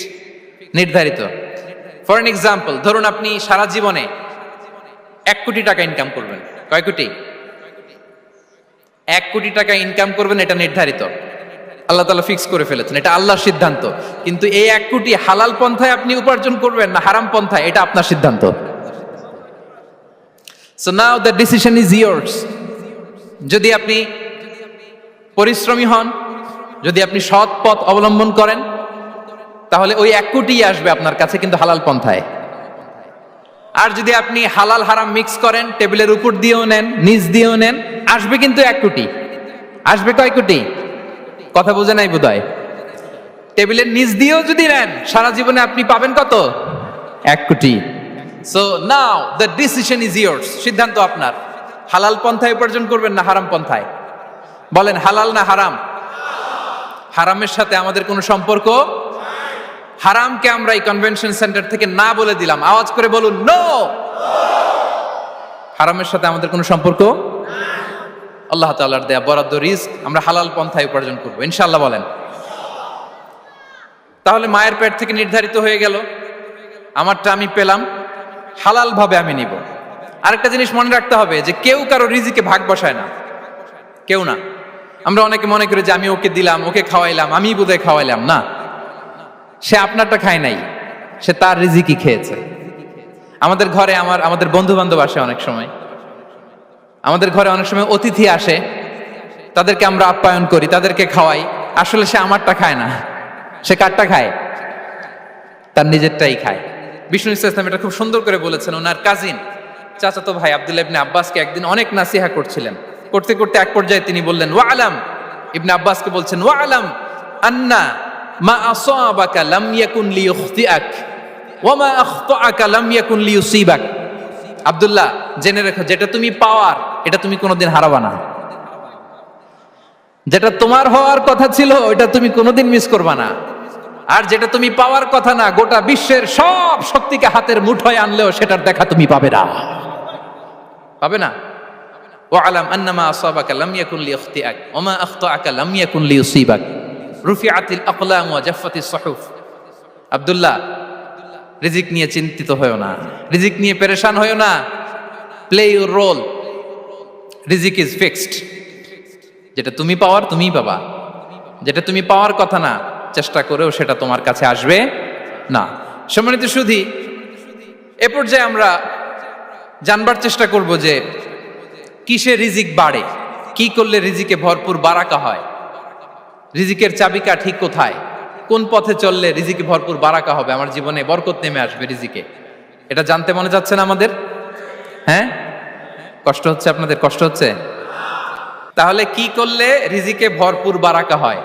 নির্ধারিত। ফর এন এক্সাম্পল, ধরুন আপনি সারা জীবনে 1 কোটি টাকা ইনকাম করবেন। কয় কোটি? 1 কোটি টাকা ইনকাম করবেন, এটা নির্ধারিত, আল্লাহ তাআলা ফিক্স করে ফেলেছেন, এটা আল্লাহর সিদ্ধান্ত। কিন্তু এই 1 কোটি হালাল পন্থায় আপনি উপার্জন করবেন না হারাম পন্থায়, এটা আপনার সিদ্ধান্ত। So now the decision is years. যদি আপনি পরিশ্রমী হন, যদি আপনি সৎ পথ অবলম্বন করেন, তাহলে ওই 1 কোটি আসবে আপনার কাছে, কিন্তু হালাল পন্থায়। আর যদি আপনি হালাল হারাম মিক্স করেন, টেবিলের উপর দিয়েও নেন, নিচ দিয়েও নেন, আসবে কিন্তু 1 কোটি। আসবে কয় কোটি? কথা বোঝে নাই বোধহয়। টেবিলের নিচ দিয়েও যদি নেন, সারা জীবনে আপনি পাবেন কত? 1 কোটি। So now the decision is years. সিদ্ধান্ত আপনার। হালাল পন্থায় উপার্জন করবেন না হারাম পন্থায়? বলেন হালাল না হারাম? হারামের সাথে আমাদের কোনো সম্পর্ক? হারামকে আমরা এই কনভেনশন সেন্টার থেকে না বলে দিলাম, আওয়াজ করে বলুন নো। হারামের সাথে আমাদের কোনো সম্পর্ক? আল্লাহ তাআলার দেয়া বরাদ্দ রিস্ক আমরা হালাল পন্থায় উপার্জন করব ইনশাআল্লাহ। বলেন। তাহলে মায়ের পেট থেকে নির্ধারিত হয়ে গেল, আমারটা আমি পেলাম, হালাল ভাবে আমি নিব। আরেকটা জিনিস মনে রাখতে হবে যে কেউ কারো রিজিকে ভাগ বসায় না, কেউ না। আমরা অনেকে মনে করি যে আমি ওকে দিলাম, ওকে খাওয়াইলাম, আমি বোধহয় খাওয়াইলাম। না, সে আপনারটা খায় নাই, সে তার রিজিকই খেয়েছে। আমাদের ঘরে আমাদের বন্ধু বান্ধব আসে অনেক সময়, আমাদের ঘরে অনেক সময় অতিথি আসে, তাদেরকে আমরা আপ্যায়ন করি, তাদেরকে খাওয়াই। আসলে সে আমারটা খায় না, সে কারটা খায়? তার নিজেরটাই খায়। বিষ্ণু ইসলাম এটা খুব সুন্দর করে বলেছেন। ওনার কাজিন চাচাতো ভাই আব্দুল্লাহ ইবনে আব্বাসকে একদিন অনেক নাসিহা করছিলেন। করতে করতে এক পর্যায়ে তিনি বললেন, ওয়া আলাম, ইবনে আব্বাসকে বলছেন, ওয়া আলাম আন্না মা আসাবাকা লাম ইয়াকুন লিইখতিআক ওয়া মা আখতাআকা লাম ইয়াকুন লিইউসিবাক। আব্দুল্লাহ, জেনে রেখো, যেটা তুমি পাওয়ার এটা তুমি কোনোদিন হারাবা না। যেটা তোমার হওয়ার কথা ছিল ওটা তুমি কোনোদিন মিস করবা না। আর যেটা তুমি পাওয়ার কথা না, গোটা বিশ্বের সব শক্তিকে হাতের মুঠোয় আনলেও সেটার দেখা তুমি পাবে না, পাবে না। ওয়া আলাম আন্নামা আসাবাকা লাম ইয়াকুন লিইখতিআক ওয়া মা আখতাআকা লাম ইয়াকুন লিইউসিবাক রুফিআতিল আকলাম ওয়া জাফফাতিস সুহুফ। আব্দুল্লাহ, রিজিক নিয়ে চিন্তিত হয়ো না, রিজিক নিয়ে পেরেশান হয়ো না। প্লে ইউর রোল, রিজিক ইজ ফিক্সড। যেটা তুমি পাওয়ার তুমিই পাবা, যেটা তুমি পাওয়ার কথা না চেষ্টা করেও সেটা তোমার কাছে আসবে না। সম্মানিত সুধী, এ পর্যায়ে আমরা জানবার চেষ্টা করব যে কিসে রিজিক বাড়ে, কি করলে রিজিকে ভরপুর বারাকা হয়, রিজিকের চাবিকা ঠিক কোথায়, কোন পথে চললে রিজিকে ভরপুর বারাকা হবে, আমার জীবনে বরকত নেমে আসবে রিজিকে। এটা জানতে মনে যাচ্ছে না আমাদের? হ্যাঁ, কষ্ট হচ্ছে আপনাদের? কষ্ট হচ্ছে? তাহলে কি করলে রিজিকে ভরপুর বারাকা হয়,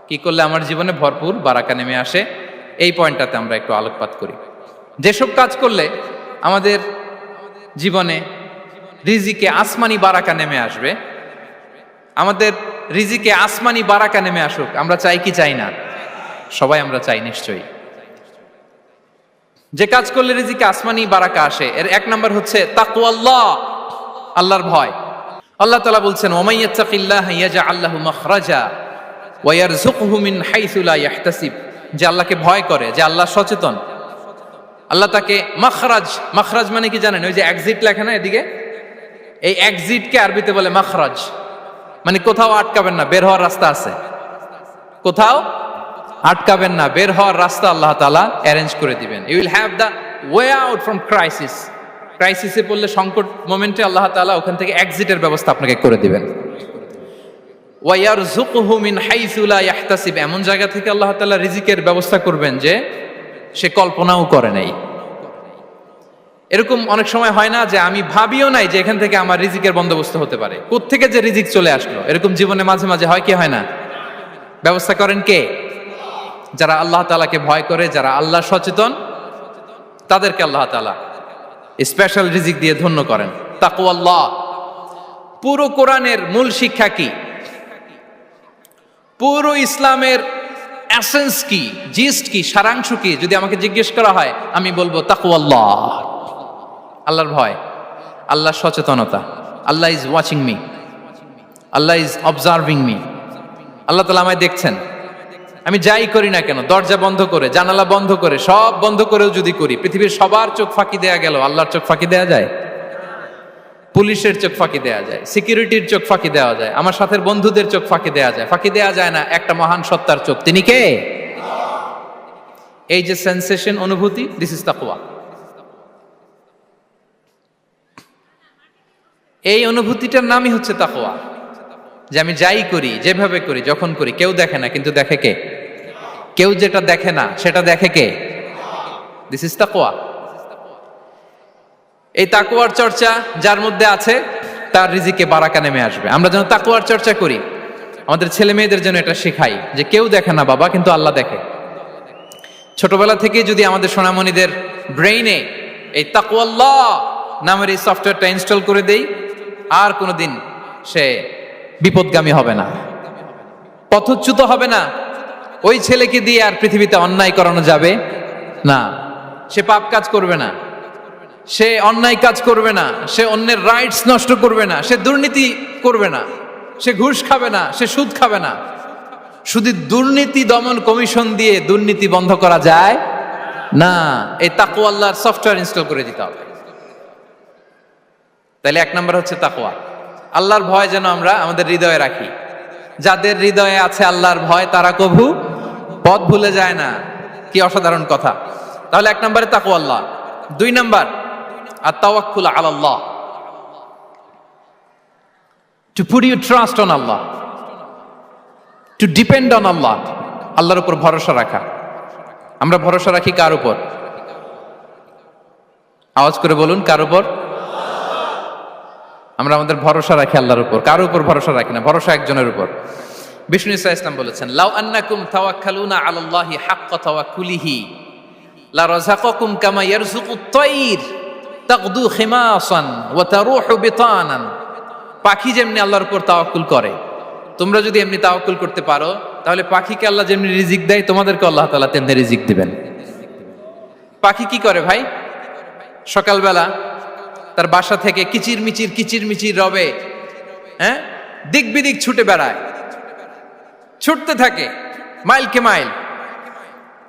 কি করলে আমার জীবনে ভরপুর বারাকা নেমে আসে, এই পয়েন্টটাতে আমরা একটু আলোকপাত করি। যেসব কাজ করলে আমাদের জীবনে রিজিকে আসমানি বারাকা নেমে আসবে, আমাদের রিজিকে আসমানি বারাকা নেমে আসুক, আমরা চাই কি চাই না? সবাই আমরা চাই নিশ্চয়ই। যে কাজ করলে রিজিকে আসমানি বারাকা আসে, এর এক নাম্বার হচ্ছে তাকওয়াল্লাহ, আল্লাহর ভয়। আল্লাহ তাআলা বলছেন, ওয়া মাইয়াত্তাকিল্লাহা ইয়াজআল লাহু মাখরাজা ওয়া ইয়ারযুকহু মিন হাইসু লা ইয়াহতাসিব। যে আল্লাহকে ভয় করে, যে আল্লাহ সচেতন, আল্লাহ তাকে মাখরাজ, মাখরাজ মানে কি জানেন? ওই যে এক্সিট লেখা না এদিকে, এই এক্সিটকে আরবিতে বলে মাখরাজ, মানে কোথাও আটকাবেন না, বের হওয়ার রাস্তা আছে, কোথাও আটকাবেন না, বের হওয়ার রাস্তা আল্লাহ তাআলা অ্যারেঞ্জ করে দিবেন। You will have the way out from crisis. ক্রাইসিসে পড়লে, সংকট মোমেন্টে আল্লাহ তাআলা ওখান থেকে এক্সিটের ব্যবস্থা আপনাকে করে দিবেন। ওয়া ইয়ারযুকহু মিন হাইসু লা ইয়াহতাসিব, এমন জায়গা থেকে আল্লাহ তাআলা রিজিকের ব্যবস্থা করবেন যে সে কল্পনাও করে নাই। এরকম অনেক সময় হয় না যে আমি ভাবিও নাই যে এখান থেকে আমার রিজিকের বন্দোবস্ত হতে পারে, কোত্থেকে যে রিজিক চলে আসলো। এরকম জীবনে মাঝে মাঝে হয় কি হয় না? ব্যবস্থা করেন কে? যারা আল্লাহ তাআলাকে ভয় করে, যারা আল্লাহ সচেতন, তাদেরকে আল্লাহ তাআলা স্পেশাল রিজিক দিয়ে ধন্য করেন। তাকওয়াল্লাহ। পুরো কোরআনের মূল শিক্ষা কি? পুরো ইসলামের এসেন্স কি, জিস্ট কি, সারাংশ কি যদি আমাকে জিজ্ঞেস করা হয়, আমি বলবো তাকওয়াল্লাহ, আল্লাহর ভয়, আল্লাহর সচেতনতা। আল্লাহ ইজ ওয়াচিং মি, আল্লাহ ইজ অবজার্ভিং মি। আল্লাহ তাআলা আমায় দেখছেন, আমি যাই করি না কেন, দরজা বন্ধ করে, জানালা বন্ধ করে, সব বন্ধ করেও যদি করি, পৃথিবীর সবার চোখ ফাঁকি দেয়া গেল, আল্লাহর চোখ ফাঁকি দেয়া যায়? পুলিশের চোখ ফাঁকি দেয়া যায়, সিকিউরিটির চোখ ফাঁকি দেওয়া যায়, আমার সাথে বন্ধুদের চোখ ফাঁকি দেয়া যায়, ফাঁকি দেয়া যায় না একটা মহান সত্তার চোখ। তিনি কে? এই যে সেন্সেশন, অনুভূতি, দিস ইজ তাকওয়া। এই অনুভূতিটার নামই হচ্ছে তাকওয়া, যে আমি যাই করি, যেভাবে করি, যখন করি, কেউ দেখে না, কিন্তু দেখে কে? কেউ যেটা দেখে না সেটা দেখে কে? দিস ইজ তাকওয়া। এই তাকওয়ার চর্চা যার মধ্যে আছে, তার রিজিকে বারাকা নেমে আসবে। আমরা যেন তাকওয়ার চর্চা করি, আমাদের ছেলে মেয়েদের জন্য এটা শেখাই যে কেউ দেখে না বাবা, কিন্তু আল্লাহ দেখে। ছোটবেলা থেকে যদি আমাদের সোনামণিদের ব্রেইনে এই তাকওয়াল্লাহ নামের এই সফটওয়্যারটা ইনস্টল করে দেই, আর কোনোদিন সে বিপদগামী হবে না, পথচ্যুত হবে না। ওই ছেলেকে দিয়ে আর পৃথিবীতে অন্যায় করানো যাবে না, সে পাপ কাজ করবে না, সে অন্যায় কাজ করবে না, সে অন্যের রাইটস নষ্ট করবে না, সে দুর্নীতি করবে না, সে ঘুষ খাবে না, সে সুদ খাবে না। শুধু দুর্নীতি দমন কমিশন দিয়ে দুর্নীতি বন্ধ করা যায় না, এই তাকওয়া আল্লাহর সফটওয়্যার ইনস্টল করে দিতে হবে। তাহলে এক নম্বর হচ্ছে তাকওয়া। আল্লাহর ভয় যেন আমরা আমাদের হৃদয়ে রাখি। যাদের হৃদয়ে আছে আল্লাহর ভয়, তারা কভু পথ ভুলে যায় না। কি অসাধারণ কথা! তাহলে এক নম্বরে তাকওয়া আল্লাহ। দুই নম্বর আত-তাওয়াক্কুল আলাল্লাহ, to put your trust on আল্লাহ, টু ডিপেন্ড অন আল্লাহ। আল্লাহর উপর ভরসা রাখা। আমরা ভরসা রাখি কার উপর? আওয়াজ করে বলুন, কার উপর? আমরা আমাদের ভরসা রাখি আল্লাহর উপর, কার উপর ভরসা রাখি না। ভরসা একজনের উপর। বিষ্ণু ইসা ইসলাম বলেছেন, লাউ আন্নাকুম তাওয়াক্কালুনা আলাল্লাহি হাক্কা তাওয়াক্কুলিহি লা রাযাকাকুম কামা ইয়ারযুকুত তায়র তাগদু খিমাসান ওয়া তারুহু বিতানান। পাখি যেমনি আল্লাহর উপর তাওয়াক্কুল করে, তোমরা যদি এমনি তাওয়াক্কুল করতে পারো, তাহলে পাখিকে আল্লাহ যেমনি রিজিক দেয়, তোমাদেরকে আল্লাহ তাআলা তেমনি রিজিক দিবেন। পাখি কি করে ভাই? সকালবেলা তার বাসা থেকে কিচির মিচির রবে, হ্যাঁ, দিক বিদিক ছুটে বেড়ায়, ছুটতে থাকে মাইলকে মাইল।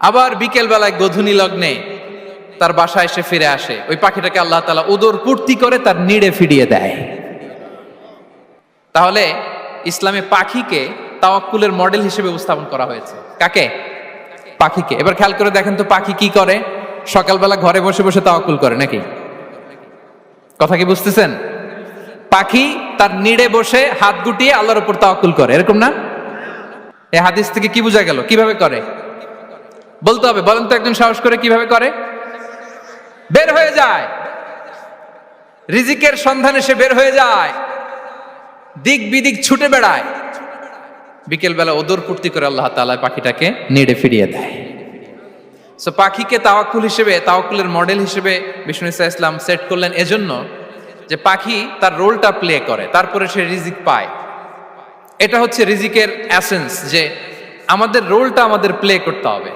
আবার বিকেল বেলায় গোধূলি লগ্নে তার বাসায় এসে ফিরে আসে। ওই পাখিটাকে আল্লাহ তাআলা উদর পূর্তি করে তার নিড়ে ফিরিয়ে দেয়। তাহলে ইসলামে পাখিকে তাওয়াক্কুলের মডেল হিসেবে উপস্থাপন করা হয়েছে। কাকে? পাখিকে। এবার খেয়াল করে দেখেন তো পাখি কি করে? সকালবেলা ঘরে বসে বসে তাওয়াক্কুল করে নাকি? কথা কি বুঝতেছেন? পাখি তার নিড়ে বসে হাত গুটিয়ে আল্লাহর উপর তাওয়াক্কুল করে, এরকম না? এই হাদিস থেকে কি বোঝা গেল? কিভাবে করে বলতে হবে, বলেন তো একজন সাহস করে কিভাবে করে? বের হয়ে যায়, রিজিকের সন্ধানে সে বের হয়ে যায়, দিক বিদিক ছুটে বেড়ায়, বিকেল বেলা ওদর ফুর্তি করে আল্লাহ তাআলা পাখিটাকে নিড়ে ফিরিয়ে দেয়। সো পাখিকে তাওয়াক্কুল হিসেবে, তাওয়াক্কুলের মডেল হিসেবে বিষ্ণু ইসা ইসলাম সেট করলেন এজন্য যে পাখি তার রোলটা প্লে করে, তারপরে সে রিজিক পায়। এটা হচ্ছে রিজিকের এসেন্স, যে আমাদের রোলটা আমাদের প্লে করতে হবে,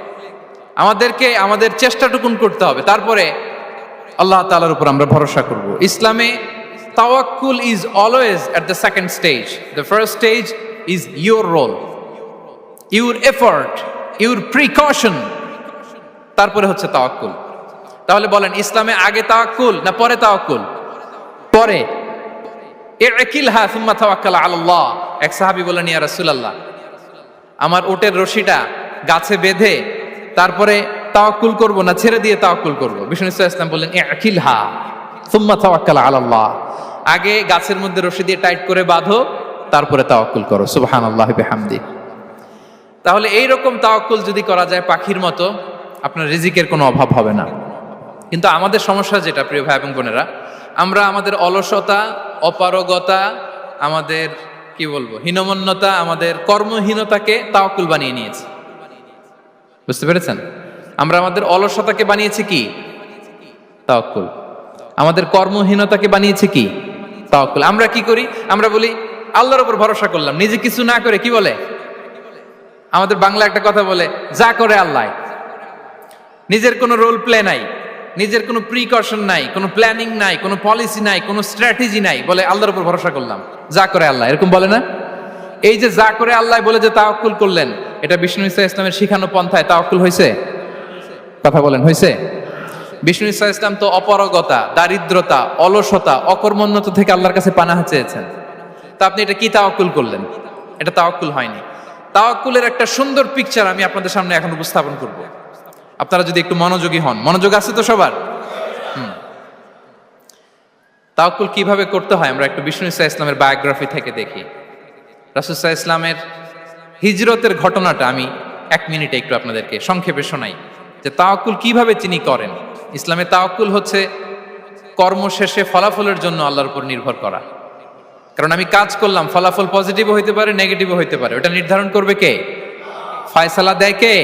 আমাদেরকে আমাদের চেষ্টাটুকুন করতে হবে, তারপরে আল্লাহ তাআলার উপর আমরা ভরসা করব। ইসলামে তাওয়াক্কুল is always at the second stage. The first stage is your role, your effort, your precaution, তারপরে হচ্ছে তাওয়াক্কুল। তাহলে বলেন, ইসলামে আগে তাওয়াক্কুল না পরে তাওয়াক্কুল? পরে। ইকিলহা সুম্মা তাওয়াক্কাল আলাল্লাহ। এক সাহাবী বলেন, ইয়া রাসূলুল্লাহ, আমার ওটের রশিটা গাছে বেঁধে তারপরে তাওয়াক্কুল করব না ছেড়ে দিয়ে তাওয়াক্কুল করব? বিষ্ণু সাল্লাল্লাহু আলাইহি ওয়াসাল্লাম বললেন, ইকিলহা সুম্মা তাওয়াক্কাল আলাল্লাহ। আগে গাছের মধ্যে রশি দিয়ে টাইট করে বাঁধো, তারপরে তাওয়াক্কুল করো। সুবহানাল্লাহি বিহামদি। তাহলে এই রকম তাওয়াক্কুল যদি করা যায় পাখির মতো, আপনার রিজিকের কোনো অভাব হবে না। কিন্তু আমাদের সমস্যা যেটা, প্রিয় ভাই এবং বোনেরা, আমরা আমাদের অলসতা, অপারগতা, আমাদের কি বলবো হীনমন্যতা, আমাদের কর্মহীনতাকে তাওয়াক্কুল বানিয়ে নিয়েছি। বুঝতে পেরেছেন? আমরা আমাদের অলসতাকে বানিয়েছি কি? তাওয়াক্কুল। আমাদের কর্মহীনতাকে বানিয়েছি কি? তাওয়াক্কুল। আমরা কি করি? আমরা বলি আল্লাহর উপর ভরসা করলাম, নিজে কিছু না করে। কি বলে আমাদের বাংলা একটা কথা বলে, যা করে আল্লাহ। নিজের কোনো রোল প্লে নাই, নিজের কোনো প্রিকশন নাই, কোনো প্ল্যানিং নাই, কোনো পলিসি নাই, কোনো স্ট্র্যাটেজি নাই, বলে আল্লাহর উপর ভরসা করলাম, যা করে আল্লাহ। এরকম বলে না? এই যে যা করে আল্লাহ বলে যে তাওয়াক্কুল করলেন, এটা বিষ্ণু ইসা ইসলামের শিখানো পন্থায় তাওয়াক্কুল হয়েছে? কথা বলেন, হয়েছে? বিষ্ণু ইসা ইসলাম তো অপারগতা, দারিদ্রতা, অলসতা, অকর্মণ্যতা থেকে আল্লাহর কাছে পানাহ চেয়েছেন। তা আপনি এটা কি তাওয়াক্কুল করলেন? এটা তাওয়াক্কুল হয়নি। তাওয়াক্কুলের একটা সুন্দর পিকচার আমি আপনাদের সামনে এখন উপস্থাপন করব, আপনারা যদি একটু মনোযোগী হন। মনোযোগ আছে তো সবার? তাওয়াক্কুল কিভাবে করতে হয় আমরা একটু বিষ্ণু ইসা ইসলামের বায়োগ্রাফি থেকে দেখি। রাসূল সাল্লাল্লাহু আলাইহি ওয়াসাল্লামের হিজরতের ঘটনাটা আমি 1 মিনিটে একটু আপনাদেরকে সংক্ষেপে শোনাই, যে তাওয়াক্কুল কিভাবে তিনি করেন। ইসলামে তাওয়াক্কুল হচ্ছে কর্ম শেষে ফলাফলের জন্য আল্লাহর উপর নির্ভর করা। কারণ আমি কাজ করলাম, ফলাফল পজিটিভও হইতে পারে, নেগেটিভও হইতে পারে, ওটা নির্ধারণ করবে কে? ফয়সালা দেয় কে?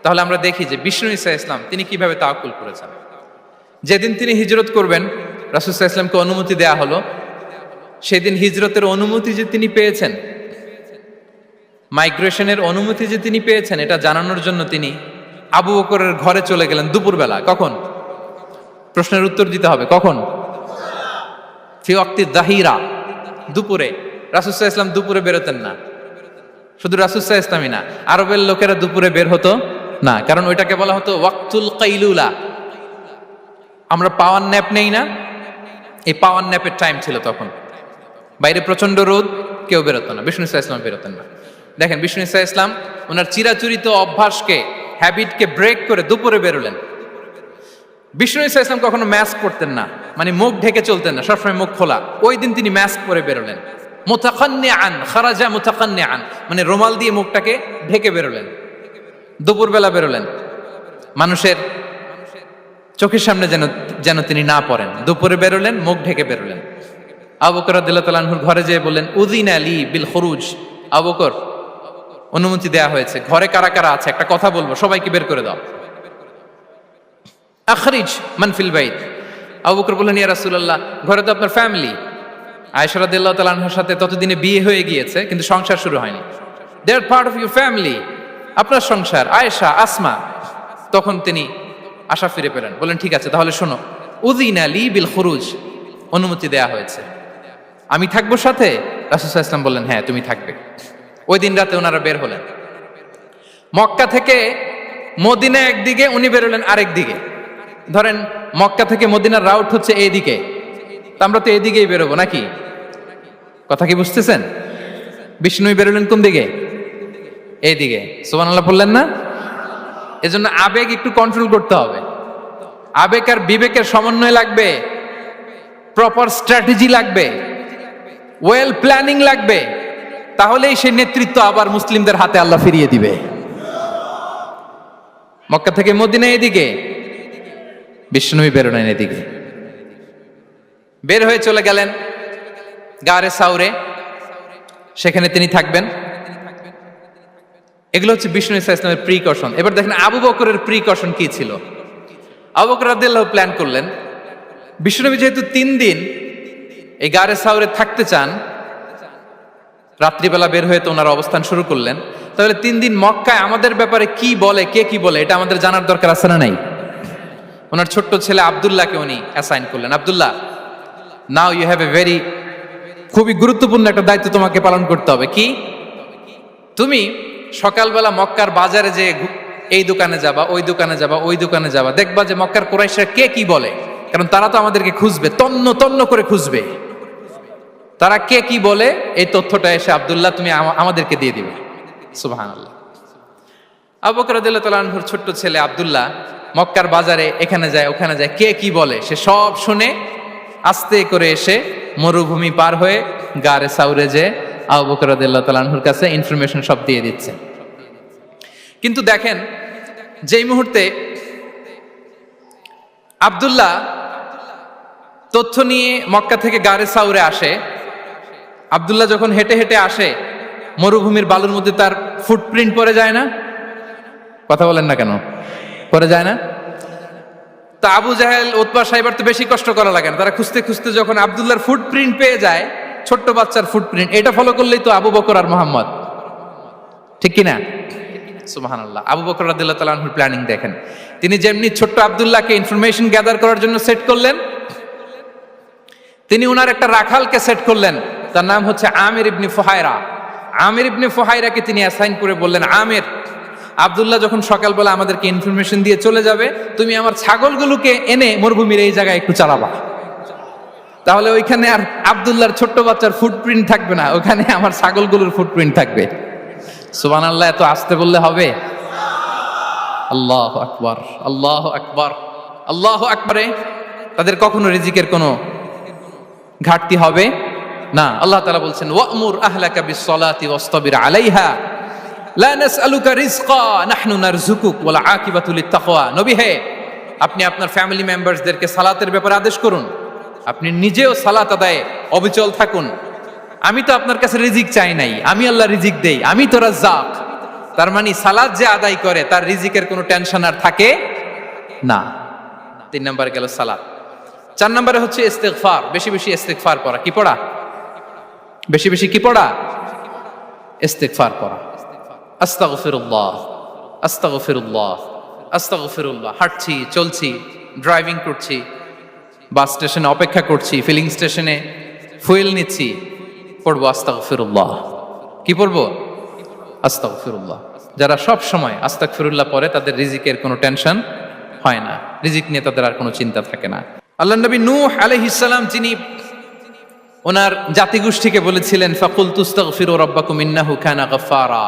তাহলে আমরা দেখি যে বিষ্ণু ইসা ইসলাম তিনি কিভাবে তাওয়াক্কুল করেছেন। যেদিন তিনি হিজরত করবেন, রাসূল সাল্লাল্লাহু আলাইহি ওয়াসাল্লামকে অনুমতি দেয়া হলো, সেদিন হিজরতের অনুমতি যে তিনি পেয়েছেন, মাইগ্রেশনের অনুমতি যে তিনি পেয়েছেন, এটা জানানোর জন্য তিনি আবু বকরের ঘরে চলে গেলেন দুপুরবেলা। কখন? প্রশ্নের উত্তর দিতে হবে, কখন? ফি ওয়াক্তি যাহিরা, দুপুরে। রাসূল সাল্লাল্লাহু আলাইহি ওয়াসাল্লাম দুপুরে বেরোতেন না। শুধু রাসূল সাল্লাল্লাহু আলাইহি ওয়াসাল্লামই না, আরবের লোকেরা দুপুরে বের হতো না, কারণ ওইটাকে বলা হতো ওয়াক্তুল কাইলুলা। আমরা পাওয়ার ন্যাপ নেই না, এই পাওয়ার ন্যাপের টাইম ছিল তখন। বাইরে প্রচন্ড রোদ, কেউ বেরোতো না, বিষ্ণু ইসা ইসলাম বেরোতেন না। দেখেন বিষ্ণু ইসা ইসলাম ওনার চিরাচরিত অভ্যাসকে, হ্যাবিটকে ব্রেক করে দুপুরে বেরোলেন। বিষ্ণু ইসা ইসলাম কখনো মাস্ক পরতেন না, মানে মুখ ঢেকে চলতেন না, সবসময় মুখ খোলা। ওই দিন তিনি মাস্ক পরে বেরোলেন। মুতাকান্নিআন, খারাজা মুতাকান্নিআন, মানে রুমাল দিয়ে মুখটাকে ঢেকে বেরোলেন, দুপুরবেলা বেরোলেন, মানুষের চোখের সামনে যেন তিনি না পড়েন। দুপুরে বেরোলেন, মুখ ঢেকে বেরোলেন। আবু বকর রাদিয়াল্লাহু তাআলা আনহুর ঘরে যেয়ে বললেন, উযিনা লি বিল খুরুজ। আবু বকর, অনুমতি দেয়া হয়েছে, ঘরে কারা কারা আছে একটা কথা বলবো, সবাইকে বের করে দাও। আখরিজ মান ফিল বাইত। আবু বকর বললেন, ইয়া রাসূলুল্লাহ, ঘরে তো আপনার ফ্যামিলি। আয়েশা রাদিয়াল্লাহু তাআলা আনহার সাথে ততদিনে বিয়ে হয়ে গিয়েছে, কিন্তু সংসার শুরু হয়নি। দে আর পার্ট অফ ইউর ফ্যামিলি, আপনার সংসার, আয়েশা, আসমা। তখন তিনি আশা ফিরে পেলেন, বলেন ঠিক আছে তাহলে শোনো, উযিনা লি বিল খুরুজ, অনুমতি দেয়া হয়েছে, আমি থাকবো সাথে? রাসূল সাল্লাল্লাহু আলাইহি ওয়াসাল্লাম বললেন, হ্যাঁ তুমি থাকবে। ওই দিন রাতে ওনারা বের হলেন। মক্কা থেকে মদিনা একদিকে, উনি বেরোলেন আরেক দিকে। ধরেন মক্কা থেকে মদিনার রাউট হচ্ছে এইদিকে, আমরা তো এদিকেই বেরোবো নাকি? কথা কি বুঝতেছেন? বিষ্ণু বেরোলেন কোন দিকে? এইদিকে, সুবহানাল্লাহ বললেন না? এজন্য আবেগ একটু কন্ট্রোল করতে হবে। আবেগ আর বিবেকের সমন্বয় লাগবে, প্রপার স্ট্র্যাটেজি লাগবে, ওয়েল প্ল্যানিং লাগবে, তাহলেই সেই নেতৃত্ব আবার মুসলিমদের হাতে আল্লাহ ফিরিয়ে দিবে। মক্কা থেকে মদিনা এদিকে, বিশ্বনবী বেরোলেন এদিকে, বের হয়ে চলে গেলেন গারে সাউরে, সেখানে তিনি থাকবেন। এগুলো হচ্ছে বিষ্ণু ইসলামের প্রিকশন। এবার দেখেন আবু বকরের প্রিকশন কি ছিল। আবু বকর রাদিয়াল্লাহু প্ল্যান করলেন, বিশ্বনবী যেহেতু 3 দিন এই গারে সাউরে থাকতে চান, রাত্রিবেলা বের হয়ে তো ওনার অবস্থান শুরু করলেন, তাহলে 3 দিন মক্কায় আমাদের ব্যাপারে কি বলে, কে কি বলে, এটা আমাদের জানার দরকার আছে না নাই? ওনার ছোট্ট ছেলে আব্দুল্লাহকে উনি অ্যাসাইন করলেন। Abdullah, now you have a very, খুবই গুরুত্বপূর্ণ একটা দায়িত্ব তোমাকে পালন করতে হবে। কি? তুমি সকালবেলা মক্কার বাজারে যে এই দোকানে যাবা, ওই দোকানে যাবা, ওই দোকানে যাবা, দেখবা যে মক্কার কুরাইশরা কে কি বলে, কারণ তারা তো আমাদেরকে খুঁজবে, তন্ন তন্ন করে খুঁজবে, তারা কে কি বলে এই তথ্যটা এসে আব্দুল্লাহ তুমি আমাদেরকে দিয়ে দিবে। সুবহানাল্লাহ। আবু বকর রাদিয়াল্লাহু তাআলা আনহুর ছোট্ট ছেলে আব্দুল্লাহ মক্কার বাজারে এখানে যায় ওখানে যায়, কে কি বলে সে সব শুনে আস্তে করে এসে মরুভূমি পার হয়ে গারে সাউরে যে আবু বকর রাদিয়াল্লাহু তাআলা আনহুর কাছে ইনফরমেশন সব দিয়ে দিচ্ছে। কিন্তু দেখেন, যেই মুহূর্তে আব্দুল্লাহ তথ্য নিয়ে মক্কা থেকে গারে সাউরে আসে, আব্দুল্লাহ যখন হেঁটে হেঁটে আসে, মরুভূমির বালুর মধ্যে তার ফুটপ্রিন্ট পড়ে যায় না? কথা বলেন না কেন? পড়ে যায় না? তা আবু জাহেল, উতবা সাইবার তো বেশি কষ্ট করা লাগে না, তারা খুঁজতে খুঁজতে যখন আব্দুল্লাহর ফুটপ্রিন্ট পেয়ে যায়, ছোট্ট বাচ্চার ফুটপ্রিন্ট, এটা ফলো করলেই তো আবু বকর আর মুহাম্মদ, ঠিক কিনা? সুবহানাল্লাহ। আবু বকর রাদিয়াল্লাহু তাআলা আনহুর প্ল্যানিং দেখেন, তিনি যেমনি ছোট্ট আব্দুল্লাহকে ইনফরমেশন গ্যাদার করার জন্য সেট করলেন, তিনি উনার একটা রাখালকে সেট করলেন, তার নাম হচ্ছে আমির ইবনে ফুহায়রা। আমির ইবনে ফুহায়রাকে তিনি অ্যাসাইন করে বললেন, আমির, আব্দুল্লাহ যখন সকালবেলা আমাদেরকে ইনফরমেশন দিয়ে চলে যাবে, তুমি আমার ছাগলগুলোকে এনে মরুভূমির এই জায়গায় একটু চালাবা, তাহলে ওইখানে আর আব্দুল্লাহর ছোট্ট বাচ্চার ফুটপ্রিন্ট থাকবে না, ওখানে আমার ছাগলগুলোর ফুটপ্রিন্ট থাকবে। সুবহানাল্লাহ। এত আসতে বললে হবে? আল্লাহু আকবার, আল্লাহু আকবার, আল্লাহু আকবারে তাদের কখনো রিজিকের কোনো ঘাটতি হবে না। আল্লাহ তাআলা বলছেন, ওয়া'মুর আহলাকা বিস-সালাতি ওয়াসতাবির আলাইহা লা নাসআলুকা রিজকা নাহনু নারযুকুক ওয়াল আকিবাতু লিত-তাকওয়া। নবী হে, আপনি আপনার ফ্যামিলি মেম্বারসদেরকে সালাতের ব্যাপারে আদেশ করুন, আপনি নিজেও সালাত আদায়ে অবিচল থাকুন। আমি তো আপনার কাছে রিজিক চাই নাই, আমি আল্লাহ রিজিক দেই, আমি তো রাজ্জাক। তার মানে সালাত যে আদায় করে তার রিজিকের কোনো টেনশন আর থাকে না। 3 নম্বরে গেল সালাত। 4 নম্বরে হচ্ছে ইস্তিগফার, বেশি বেশি ইস্তিগফার পড়া। কি পড়া? বেশি বেশি কি পড়া? ইস্তিগফার পড়া। আস্তাগফিরুল্লাহ, আস্তাগফিরুল্লাহ, আস্তাগফিরুল্লাহ। হাঁটছি, চলছি, ড্রাইভিং করছি, বাস স্টেশনে অপেক্ষা করছি, ফিলিং স্টেশনে ফুয়েল নিচ্ছি, পড়বো আস্তাগফিরুল্লাহ। কি পড়বো? আস্তাগফিরুল্লাহ। যারা সব সময় আস্তাগফিরুল্লাহ পড়ে তাদের রিজিকের কোনো টেনশন হয় না, রিজিক নিয়ে তাদের আর কোনো চিন্তা থাকে না। আল্লাহ নবী নূহ আলাইহিস সালাম, যিনি ওনার জাতিগোষ্ঠীকে বলেছিলেন, ফাকুলতু আস্তাগফিরু রাব্বাকুম ইন্নাহু কানা গাফফারা,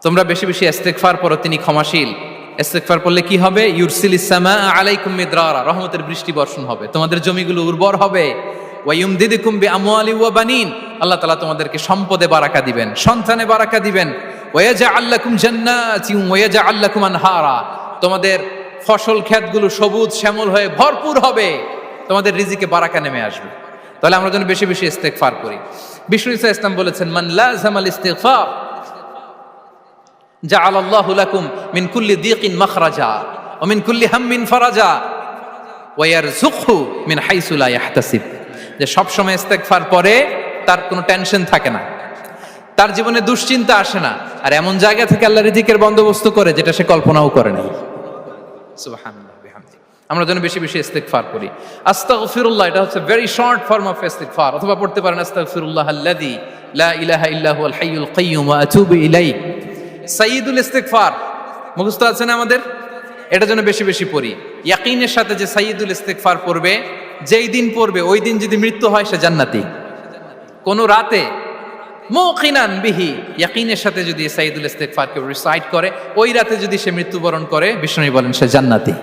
তোমরা বেশি বেশি ইস্তিগফার পড়ো, তিনি ক্ষমাশীল। ইস্তিগফার পড়লে কি হবে? ইউরসিলিস সামাআ আলাইকুম মিদরারা, রহমতের বৃষ্টি বর্ষণ হবে, তোমাদের জমিগুলো উর্বর হবে। ওয়া ইউমদিদুকুম বিআমওয়ালি ওয়া বানিন, আল্লাহ তাআলা তোমাদেরকে সম্পদে বারাকা দিবেন, সন্তানে বারাকা দিবেন। ওয়া ইয়াজআল লাকুম জান্নাতিন ওয়া ইয়াজআল লাকুম আনহারা, তোমাদের ফসল ক্ষেতগুলো সবুজ শ্যামল হয়ে ভরপুর হবে, তোমাদের রিজিকে বারাকা নেমে আসবে। তাহলে আমরা যেন বেশি বেশি ইস্তিগফার করি। বিষ্ণু ঈসা ইসলাম বলেছেন, মান লাযামাল ইস্তিগফার জাআলাল্লাহু লাকুম মিন কুল্লি দিকিন মাখরাজা ওয়া মিন কুল্লি হাম্মিন ফারাজা ওয়া ইয়ারযুকহু মিন হাইসু লা ইয়াহতাসিব। যে সব সময় ইস্তিগফার পড়ে তার কোনো টেনশন থাকে না, তার জীবনে দুশ্চিন্তা আসে না, আর এমন জায়গা থেকে আল্লাহ রিজিকের বন্দোবস্ত করে যেটা সে কল্পনাও করে নাই। সুবহানাল্লাহ বিহামদি। আমরা যেন বেশি বেশি ইস্তিগফার করি। আস্তাগফিরুল্লাহ, এটা হচ্ছে ভেরি শর্ট ফর্ম অফ ইস্তিগফার। অথবা পড়তে পারেন আস্তাগফিরুল্লাহ আল্লাযী লা ইলাহা ইল্লা হুয়াল হাইয়ুল কাইয়্যুম ওয়া আতুবু ইলাইহি। সাইয়্যিদুল ইস্তিগফার মুখস্থ আছে না আমাদের? এটা যেন বেশি বেশি পড়ি। ইয়াকিনের সাথে যে সাইয়্যিদুল ইস্তিগফার পড়বে, যেই দিন পড়বে ওই দিন যদি মৃত্যু হয় সে জান্নাতি। কোন রাতে মুকিনান বিহি, ইয়াকিনের সাথে যদি সাইয়্যিদুল ইস্তিগফারকে রিসাইট করে, ওই রাতে যদি সে মৃত্যুবরণ করে, বিষ্ণু বলেন সে জান্নাতি।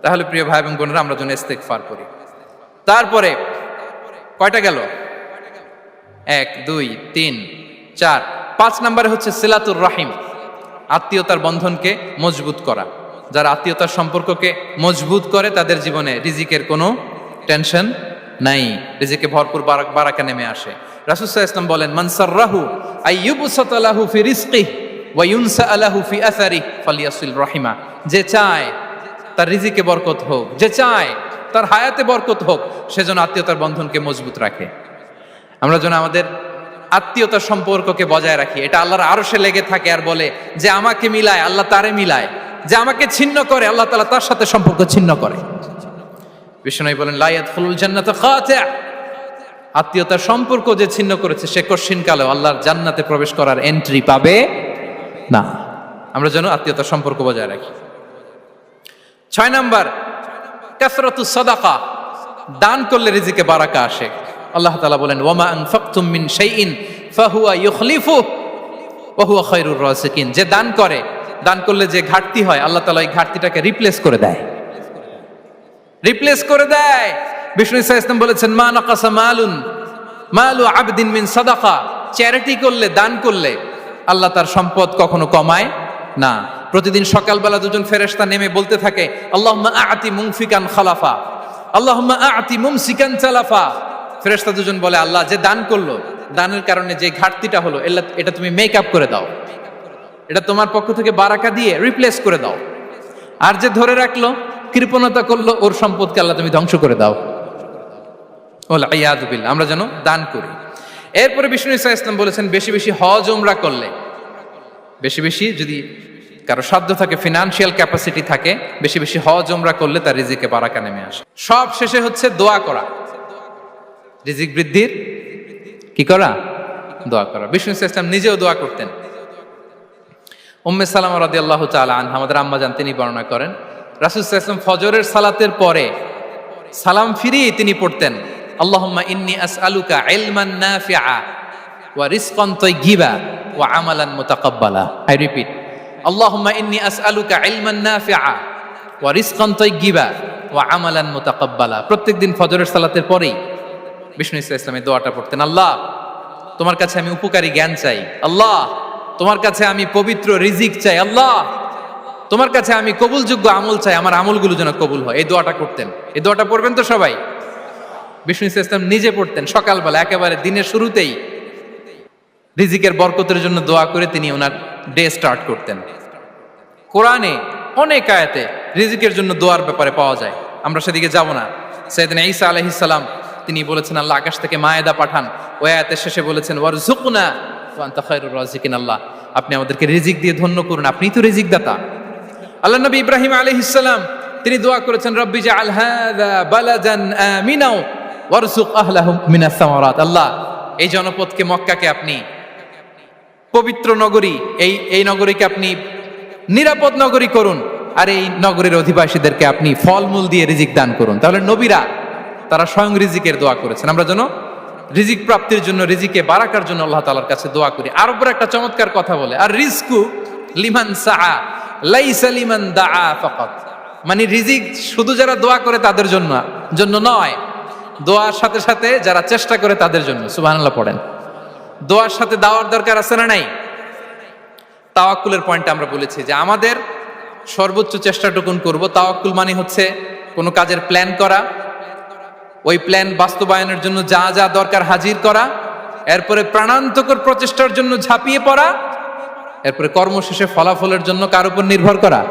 তাহলে প্রিয় ভাই এবং বোনেরা, আমরা যেন ইস্তিগফার করি। তারপরে কয়টা গেল? 1 2 3 4, 5 নম্বরে হচ্ছে সিলাতুর রাহিম, আত্মীয়তার বন্ধনকে মজবুত করা। যারা আত্মীয়তার সম্পর্ককে মজবুত করে তাদের জীবনে রিজিকের কোনো টেনশন নাই, রিজিকে ভরপুর বারাকা নেমে আসে। রাসূল সাল্লাল্লাহু আলাইহি ওয়াসাল্লাম বলেন, মান সাররাহু আইয়ুবসাতা লাহু ফি রিজকিহি ওয়া ইউনসা লাহু ফি আসারিহি ফালিয়াসিল রাহিমা। যে চায় তার রিজিকে বরকত হোক, যে চায় তার হায়াতে বরকত হোক, সেজন্য আত্মীয়তার বন্ধনকে মজবুত রাখে। আমরা যেন আমাদের আত্মীয়তার সম্পর্ককে বজায় রাখি। এটা আল্লাহর আরশে লেগে থাকে আর বলে যে আমাকে মিলায় আল্লাহ তারে মিলায়, যে আমাকে ছিন্ন করে আল্লাহ তাআলা তার সাথে সম্পর্ক ছিন্ন করে। বিষ্ণু বলেন, লা ইয়াদখুলুল জান্নাতা খাতি', আত্মীয়তার সম্পর্ক যে ছিন্ন করেছে সে কশিনকালেও আল্লাহর জান্নাতে প্রবেশ করার এন্ট্রি পাবে না। আমরা যেন আত্মীয়তার সম্পর্ক বজায় রাখি। 6 নাম্বার, কাসরাতুস সাদাকা, দান করলে রিজিকে বারাকা আসে। আল্লাহ তাআলা বলেন, ওয়ামা আনফাকতুম মিন শাইইন ফাহুয়া ইউখলিফুহু ওয়া হুয়া খায়রুর রাযিকিন। যে দান করে, দান করলে যে ঘাটতি হয় আল্লাহ তাআলা এই ঘাটতিটাকে রিপ্লেস করে দেয়, রিপ্লেস করে দেয়। বিষ্ণু সাল্লাল্লাহু আলাইহি ওয়াসাল্লাম বলেছেন, মা নাকাসা মালু আবদিন মিন সাদাকা, চ্যারিটি করলে, দান করলে আল্লাহ তার সম্পদ কখনো কমায় না। প্রতিদিন সকালবেলা দুজন ফেরেশতা নেমে বলতে থাকে, আল্লাহুম্মা আ'তি মুনফিকান খালাফা, আল্লাহুম্মা আ'তি মুমসিকান তালাফা। ফেরেশতা দুজন বলে, আল্লাহ যে দান করলো, দানের কারণে যে ঘাটতিটা হলো এটা তুমি মেক আপ করে দাও, এটা তোমার পক্ষ থেকে বারাকা দিয়ে রিপ্লেস করে দাও। আর যে ধরে রাখলো, কৃপণতা করলো, ওর সম্পদকে আল্লাহ তুমি ধ্বংস করে দাও। ওয়াল ইয়াযু বিল্লাহ। আমরা যেন দান করি। এরপরে বিষ্ণু সাল্লাল্লাহু আলাইহি ওয়াসাল্লাম বলেছেন, বেশি বেশি হজ উমরা করলে, বেশি বেশি যদি কারো সাধ্য থাকে, ফিনান্সিয়াল ক্যাপাসিটি থাকে, বেশি বেশি হজ উমরা করলে তার রিজিকে বারাকা নেমে আসে। সব শেষে হচ্ছে দোয়া করা, রিজিক বৃদ্ধির কি করা? দোয়া করা। বিষ্ণু সাল্লাল্লাহু আলাইহি ওয়াসাল্লাম নিজেও দোয়া করতেন। উম্মে সালামা রাদিয়াল্লাহু তাআলা আনহা, আমাদের আম্মা জান, তিনি বর্ণনা করেন, রাসূল সাল্লাল্লাহু আলাইহি ওয়াসাল্লাম ফজরের সালাতের পরে সালাম ফিরিয়ে তিনি পড়তেন, আল্লাহুম্মা ইন্নী আসআলুকা ইলমান নাফিআ ওয়া রিজকান তাইয়্যিবা ওয়া আমালান মুতাকাব্বালা। আই রিপিট, আল্লাহুম্মা ইন্নী আসআলুকা ইলমান নাফিআ ওয়া রিজকান তাইয়্যিবা ওয়া আমালান মুতাকাব্বালা। প্রত্যেকদিন ফজরের সালাতের পরেই বিষ্ণু সাল্লাল্লাহু আলাইহি ওয়াসাল্লাম এই দোয়াটা পড়তেন, আল্লাহ তোমার কাছে আমি উপকারী জ্ঞান চাই, আল্লাহ তোমার কাছে আমি পবিত্র রিজিক চাই, আল্লাহ তোমার কাছে আমি কবুলযোগ্য আমল চাই, আমার আমলগুলো যেন কবুল হয়। এই দোয়াটা করতেন। এই দোয়াটা পড়বেন তো সবাই। বিষ্ণু সাল্লাল্লাহু আলাইহি ওয়াসাল্লাম নিজে পড়তেন সকালবেলা, একেবারে দিনের শুরুতেই রিজিকের বরকতের জন্য দোয়া করে তিনি ওনার ডে স্টার্ট করতেন। কোরআনে অনেক আয়াতে রিজিকের জন্য দোয়ার ব্যাপারে পাওয়া যায়, আমরা সেদিকে যাব না। সাইয়েদনা ঈসা আলাইহিস সালাম তিনি বলেছেন, আল্লাহ আকাশ থেকে মায়েদা পাঠান। ওই আয়াতের শেষে বলেছেন, ওয়ারযুকনা ওয়া আনতা খায়রুর রাযিকিন, আল্লাহ আপনি আমাদেরকে রিজিক দিয়ে ধন্য করুন, আপনিই তো রিজিক দাতা। আল্লাহ নবী ইব্রাহিম আলাইহিস সালাম তিনি দোয়া করেছেন, রব্বি জাআল হাযা বালাদান আমিনা ওয়ারযুক আহলাহু মিনাস সামারাত, আল্লাহ এই জনপদকে, মক্কাকে আপনি পবিত্র নগরী, এই নগরীকে আপনি নিরাপদ নগরী করুন, আর এই নগরীর অধিবাসীদেরকে আপনি ফলমূল দিয়ে রিজিক দান করুন। তাহলে নবীরা তারা স্বয়ং রিজিকের দোয়া করেছেন। আমরা যেন রিজিক প্রাপ্তির জন্য, রিজিকে বারাকার জন্য আল্লাহ তাআলার কাছে দোয়া করি। আরবরা একটা চমৎকার কথা বলে, আর রিজকু লিমান সাআ লাইসা লিমান দাআ ফাকাত, মানে রিজিক শুধু যারা দোয়া করে তাদের জন্য নয়, দোয়ার সাথে সাথে যারা চেষ্টা করে তাদের জন্য। সুবহানাল্লাহ পড়েন। দোয়ার সাথে দাওয়ার দরকার আছে না নাই? তাওয়াক্কুলের পয়েন্টে আমরা বলেছি যে আমাদের সর্বোচ্চ চেষ্টাটুকুন করব। তাওয়াক্কুল মানে হচ্ছে কোনো কাজের প্ল্যান করা, ওই প্ল্যান বাস্তবায়নের জন্য যা যা দরকার হাজির করা, এরপরে প্রাণান্তকর প্রচেষ্টার জন্য ঝাঁপিয়ে পড়া, এরপরে কর্মশেষে ফলাফলের জন্য কার উপর নির্ভর করা?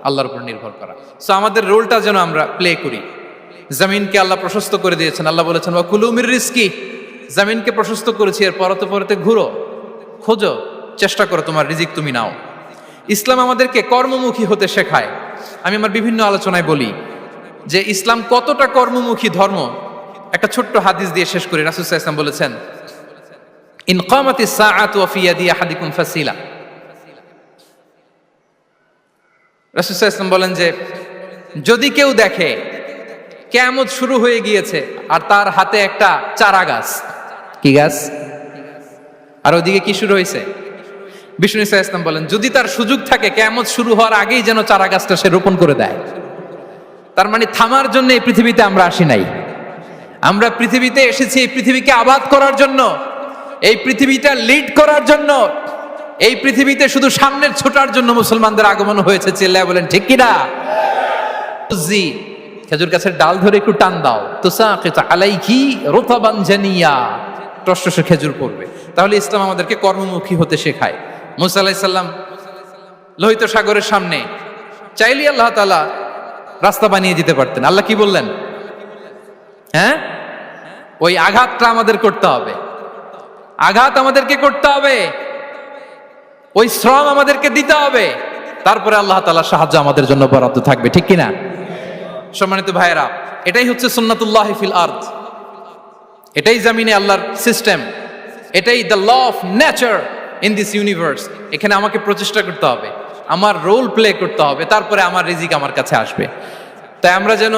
আল্লাহর উপর নির্ভর করা। সো আমাদের রোলটা যেন আমরা প্লে করি। জমিনকে আল্লাহ প্রশস্ত করে দিয়েছেন, আল্লাহ বলেছেন ওয়া কুলু মির রিজকি, জমিনকে প্রশস্ত করেছি, এর পরতে পরতে ঘুরো, খোঁজো, চেষ্টা করো তোমার রিজিক তুমি নাও। ইসলাম আমাদেরকে কর্মমুখী হতে শেখায়। আমি আমার বিভিন্ন আলোচনায় বলি যে ইসলাম কতটা কর্মমুখী ধর্ম। একটা ছোট্ট হাদিস দিয়ে শেষ করি। রাসূল সাল্লাল্লাহু আলাইহি ওয়াসাল্লাম বলেছেন, ইন কামাতিস সাআতু ওয়া ফি ইয়াদি আহাদিকুম ফাসিলা। রাসূল সাল্লাল্লাহু আলাইহি ওয়াসাল্লাম বলেন যে যদি কেউ দেখে কিয়ামত শুরু হয়ে গিয়েছে আর তার হাতে একটা চারা গাছ, কি গাছ? আর ওদিকে কি শুরু হয়েছে? বিষ্ণু ইসা ইসলাম বলেন, যদি তার সুযোগ থাকে কিয়ামত শুরু হওয়ার আগেই যেন চারা গাছটা সে রোপণ করে দেয়। তার মানে থামার জন্য এই পৃথিবীতে আমরা আসি নাই। আমরা পৃথিবীতে এসেছি এই পৃথিবীকে আবাদ করার জন্য, এই পৃথিবীটা লিড করার জন্য। এই পৃথিবীতে শুধু সামনের ছোটার জন্য মুসলমানদের আগমন হয়েছে। চিল্লায় বলেন ঠিক কিনা? জি, খেজুর গাছের ডাল ধরে একটু টান দাও, তুসাকিত আলাইকি রুতাবান জানিয়া, টসটসে খেজুর পড়বে। তাহলে ইসলাম আমাদেরকে কর্মমুখী হতে শেখায়। মুসা আলাইহিস সালাম লোহিত সাগরের সামনে চাইলে আল্লাহ তাআলা রাস্তা বানিয়ে দিতে পারতেন। আল্লাহ কি বললেন? হ্যাঁ, ওই আঘাতটা আমাদের করতে হবে, আঘাত আমাদেরকে করতে হবে, ওই শ্রম আমাদেরকে দিতে হবে, তারপরে আল্লাহ তাআলার সাহায্য আমাদের জন্য বরাদ্দ থাকবে। ঠিক কিনা? সম্মানিত ভাইয়েরা, এটাই হচ্ছে সুন্নাতুল্লাহ ফিল আরদ। এটাই জামিনে আল্লাহর সিস্টেম, এটাই the law of nature in this universe. এখানে আমাকে প্রচেষ্টা করতে হবে, আমার রোল প্লে করতে হবে, তারপরে আমার রিজিক আমার কাছে আসবে। তাই আমরা যেন